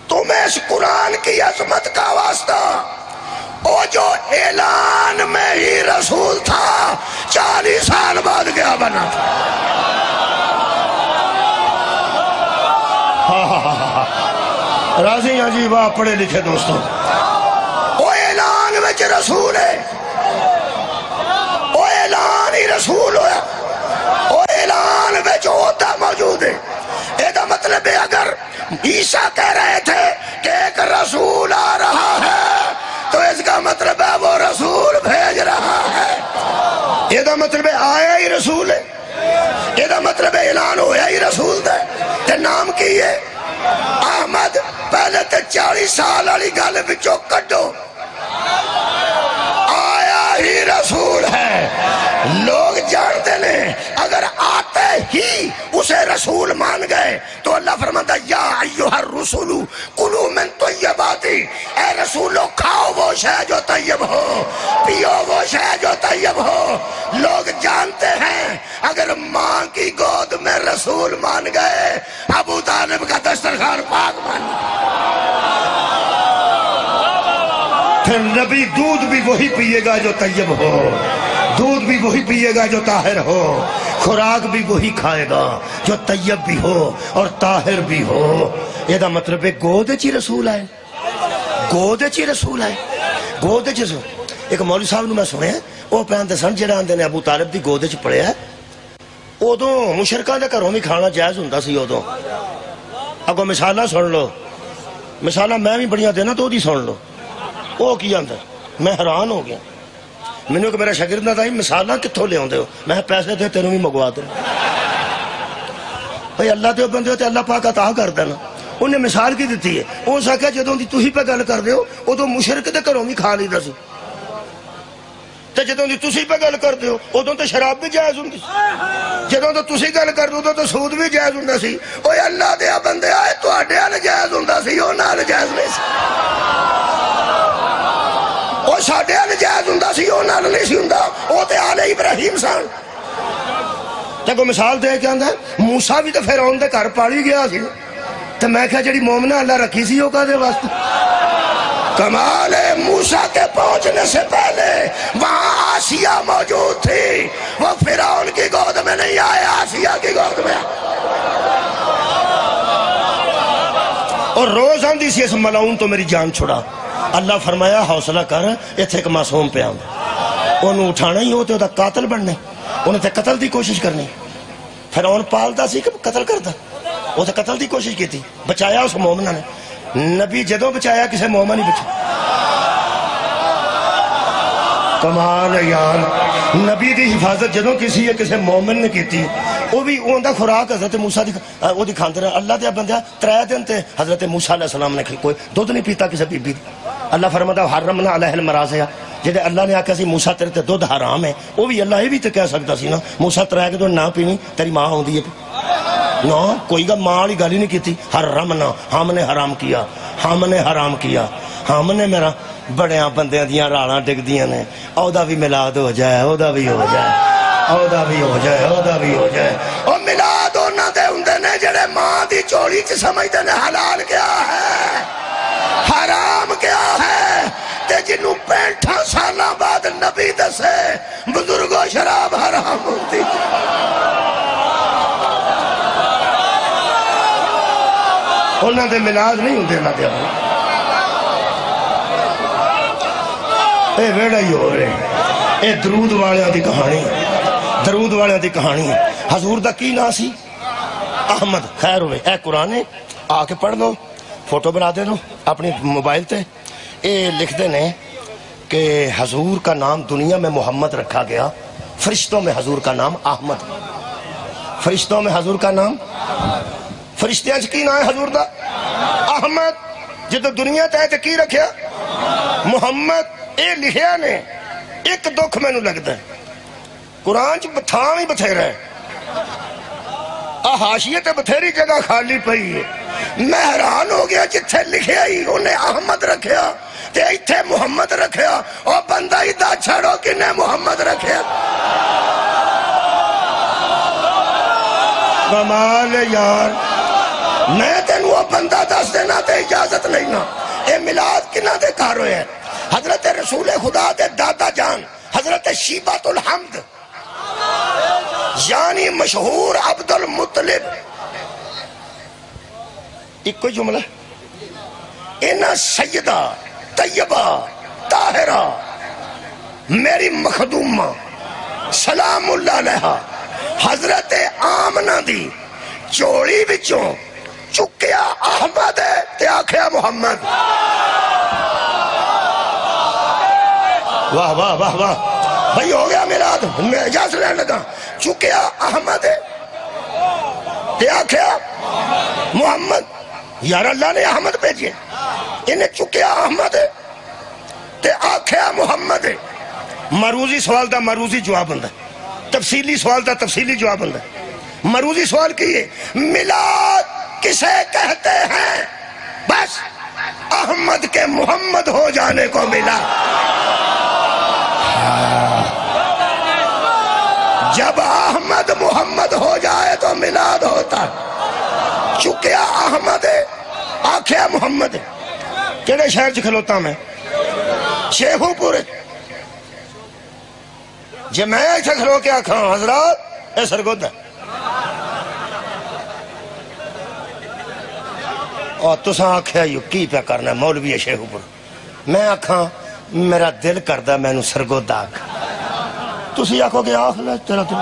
تمہیں اس قرآن کی عظمت کا واسطہ، وہ جو اعلان میں ہی رسول تھا 40 سال بعد گیا بنا تھا. راضی ہیں جی واہ پڑھے لکھے دوستوں. وہ اعلان میں رسول ہے، وہ اعلان ہی رسول ہویا. وہ اعلان میں جو ہوتا موجود ہے. یہ مطلب ہے اگر عیسیٰ کہہ رہے تھے کہ ایک رسول آ رہا ہے تو اس کا مطلب مطلب اعلان ہویا ہی رسول دے تے نام کی ہے احمد پہلے تے 40 سال والی گل وچوں کڈو آیا ہی رسول ہے لوگ جانتے ہیں اگر آتے ہی اسے رسول مان گئے تو اللہ فرماتا یا ایھا الرسول کلوا من طیبات اے رسولو کھاؤ وہ شے جو طیب ہو پیو وہ شے جو طیب ہو لوگ جانتے ہیں اگر ماں کی گود میں رسول مان گئے ابو طالب کا دسترخوان پاک مان پھر نبی دودھ بھی وہی پیے گا جو طیب ہو دودھ بھی وہی پیے گا جو طاہر ہو خوراک بھی وہی کھائے گا جو طیب بھی ہو اور طاہر بھی ہو یہ دا مطلب ہے گود چی رسول آئے گود چی رسول آئے گود چی رسول ایک مولوی صاحب نے میں سنے ہیں وہ پہنتے سن جڑا آندے نے ابو طالب دی گود چی پڑے ہے ادو مشرکاں دے گھروں بھی کھانا جائز ہوندا سی ادو اگو مثالاں سن لو مثالاں میں بھی بڑیاں دینا تو دی سن لو وہ کی آندہ میں حیران ہو گیا میں نے کہ میرا شاگرد نہ تھا مثالاں کتھوں لے آندے ہو میں پیسے دے تینوں بھی منگوا دے بھئی اللہ دے بندے ہوتے اللہ پاک عطا کر دینا انہیں مثال کی دیتی ہے وہ ساکھا جدوں دی تسی پہ گل کر دے ہو وہ تو مشرک دے گھروں بھی کھا لیدا سی تے جدوں دی تسی پہ گل کر دے ہو ادوں تے شراب بھی جائز ہوندی جدوں تو تسی گل کر دو تو سود بھی جائز ہوندا سی اوے اللہ دے بندے آئے تواڈے ال جائز ہوندا سی او نال جائز نہیں سی وہ ساڑھے نجائز ہوندا سی وہ نال نہیں سی ہوندا وہ تے آل ابراہیم سان تے کوئی مثال دے کے آندا ہے موسیٰ بھی تے فرعون دے گھر پالی گیا سی تے میں کہا جڑی مومنہ اللہ رکھی سی وہ کہا دے واسطے کمال ہے موسیٰ کے پہنچنے سے پہلے وہاں آسیہ موجود تھی وہ فرعون کی گود میں نہیں آئے آسیہ کی گود میں اور روز آندی سی اس ملعون تو میری جان چھڑا اللہ فرمایا حوصلہ کر ایتھے ایک معصوم پہ آندا انہوں اٹھانا ہی ہوتے ہوتا قاتل بننے انہیں تے قتل دی کوشش کرنی فرعون پالتا سی کہ قتل کرتا وہ تے قتل دی کوشش کی تھی بچایا اس مومنہ نے نبی جدوں بچایا کسے مومن ہی بچایا کمال ہے یار نبی دی حفاظت جدوں کسی ہے کسے مومن نے کی تھی وہ بھی اوندا خوراک حضرت موسیٰ وہ دکھاندے رہے اللہ دے بندہ 3 دن تے حضرت موسیٰ علیہ السلام نے کوئی دودھ نہیں پیتا کسی بی بی اللہ فرماتا حرمنا علیہ المراضع جدے اللہ نے آکھا سی موسیٰ تیرے تے دودھ حرام ہے وہ بھی اللہ یہ بھی تے کہہ سکتا سی نا موسیٰ 3 کے دودھ نہ پینی تیری ماں ہوندی ہے نا کوئی گا ماں والی گل ہی نہیں کیتی حرمنا ہم نے حرام کیا ہم نے حرام کیا ہم نے میرا بڑیاں بندیاں دیاں راڑاں ڈگ دیاں نے او دا بھی میلاد ہو جائے او دا بھی ہو جائے او دا بھی ہو جائے او دا بھی ہو جائے او میلاد ہونا دے ہوندے نے جڑے ماں دی چوڑی چ سمجھدے نے حلال کیا ہے حرام کیا ہے تے جنوں 65 سالاں بعد نبی دسے بزرگوں شراب حرام ہوندی انہاں دے میلاد نہیں ہوندے نہ دے اے ویڑا ہی ہو رہے اے درود والیاں دی کہانی درود والیاں دی کہانی حضور دا کی نا سی احمد خیر ہوئے اے قرآن آ کے پڑھ لو فوٹو بنا دے دو اپنی موبائل تے اے لکھ دینے کہ حضور کا نام دنیا میں محمد رکھا گیا فرشتوں میں حضور کا نام احمد فرشتوں میں حضور کا نام فرشتیاں کی نام ہے حضور دا احمد جدو دنیا تے کی رکھیا محمد اے لکھیا نے ایک دکھ میں نو لگتا ہے قرآن چ بتھان ہی بتھیرا ہے حاشیے تے بتھیری جگہ خالی پئی ہے میں حیران ہو گیا جتھے لکھیا ہی انہیں احمد رکھیا تے ایتھے محمد رکھیا اور بندہ ہی دا چھڑو کنے محمد رکھیا کمال یار میں تینوں وہ بندہ دس دینا تے اجازت لینا اے میلاد کنہ دے کار ہوئے ہیں حضرت رسول خدا دے دادا جان حضرت شیبۃ الحمد یعنی مشہور عبد المطلب ایک کوئی جملہ انہ سیدہ طیبہ طاہرہ میری مخدومہ سلام اللہ علیہ حضرت آمنہ دی چوڑی بچوں چکیا احمد ہے تے آکھیا محمد واہ واہ واہ واہ بھئی ہو گیا میلاد میں اجازت لینے لگا چکیا احمد ہے تے آکھیا محمد، یار اللہ نے احمد بھیجے، انہیں چکیا احمد تے آکھیا محمد۔ مروزی سوال دا مروزی جواب ہوندا ہے، تفصیلی سوال دا تفصیلی جواب ہوندا ہے۔ مروزی سوال کیے میلاد کسے کہتے ہیں؟ بس احمد کے محمد ہو جانے کو ملا۔ جب احمد محمد ہو جائے تو میلاد ہوتا ہے۔ چکیا احمد ہے، آکھیا محمد ہے۔ کیڑے شہر چ کھلوتا میں؟ شیخو پورے۔ جے میں ایسے کھلو کے آکھاں حضرات اے سرگود ہے، اور تساں آکھیا یو کی پہ کرنا ہے مولوی ہے شیخو پور، میں آکھاں میرا دل کردہ میں نو سرگود آکھ، تسی آکھو کہ آکھ لے تیرا دل،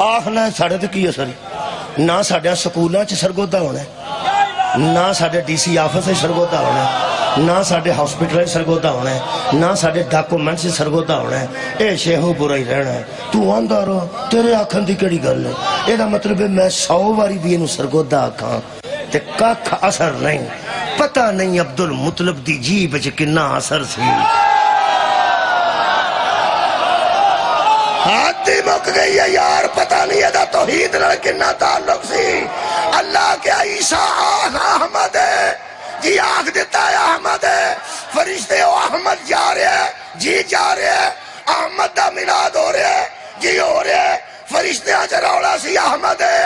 آکھ لے ساڑھے تو کی اثر نہ ساڑھے سکولہ چھ سرگودہ ہونا ہے، نہ ساڑھے ڈی سی آفس سے سرگودہ ہونا ہے، نہ ساڑھے ہاسپٹل سرگودہ ہونا ہے، نہ ساڑھے ڈاکومنٹ سے سرگودہ ہونا ہے۔ اے شیخو برا ہی رہنا ہے، تو آندہ رہو تیرے آکھن دی کڑی گل ہے۔ اے دا مطلب ہے میں 100 باری بھی انہوں سرگودہ آکھاں تے کاکھ اثر نہیں، پتہ نہیں عبدالمطلب دی جیب چ کنا اثر سی۔ حدی مک گئی ہے یار، پتہ نہیں ہے دا توحید نہ کنا تعلق سی۔ اللہ کیا عیسیٰ آخ احمد ہے جی، آخ دیتا ہے احمد ہے، فرشتے ہو احمد جا رہے ہیں جی، جا رہے ہیں، احمد دا میلاد ہو رہے ہیں جی، ہو رہے ہیں، فرشتیاں چروڑا سی احمد ہے،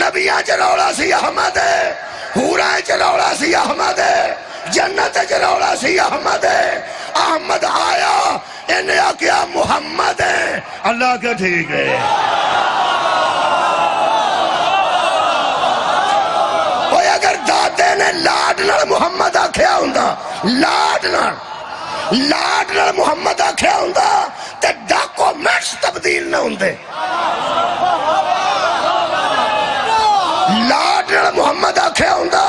نبیاں چروڑا سی احمد ہے، حوراں چروڑا سی احمد ہے، جنت چروڑا سی احمد ہے۔ احمد آیا انہیں کیا محمد ہے، اللہ کیا ٹھیک ہے۔ اوہ اگر دادے نے لاڈ نال محمد آکھیا ہوندہ، لاڈ نال محمد آکھیا ہوندہ تے ڈاکومنٹس تبدیل نہ ہوندے، لاڈ نال محمد آکھیا ہوندہ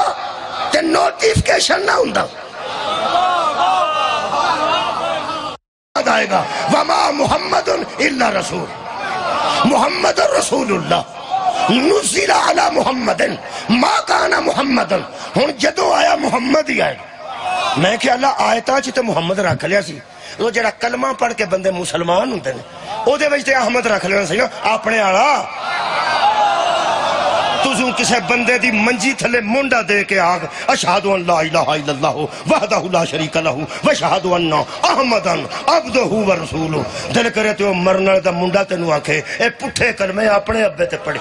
تے نوٹیفکیشن نہ ہوندہ۔ آئے گا وما محمد الا رسول، محمد رسول اللہ نزل علی محمد ما کان محمد، ہن جدو آیا محمد ہی آئے گا۔ میں کہ اللہ آیتاں چی تے محمد رکھ لیا سی، وہ جڑا کلمہ پڑھ کے بندے مسلمان ہوندے نے او دے وجہ تے احمد رکھ لینا سی نا اپنے آڑا۔ تُسوں کسے بندے دی منجی تھلے منڈا دے کے آگ اشہدو ان لا الہ الا اللہ وحدہ لا شریک لہ واشہدو ان احمدن عبدہ و رسولہ، دل کرے تو مرنال دا منڈا تینوں آکھے اے پٹھے کلمے اپنے ابے تے پڑھے۔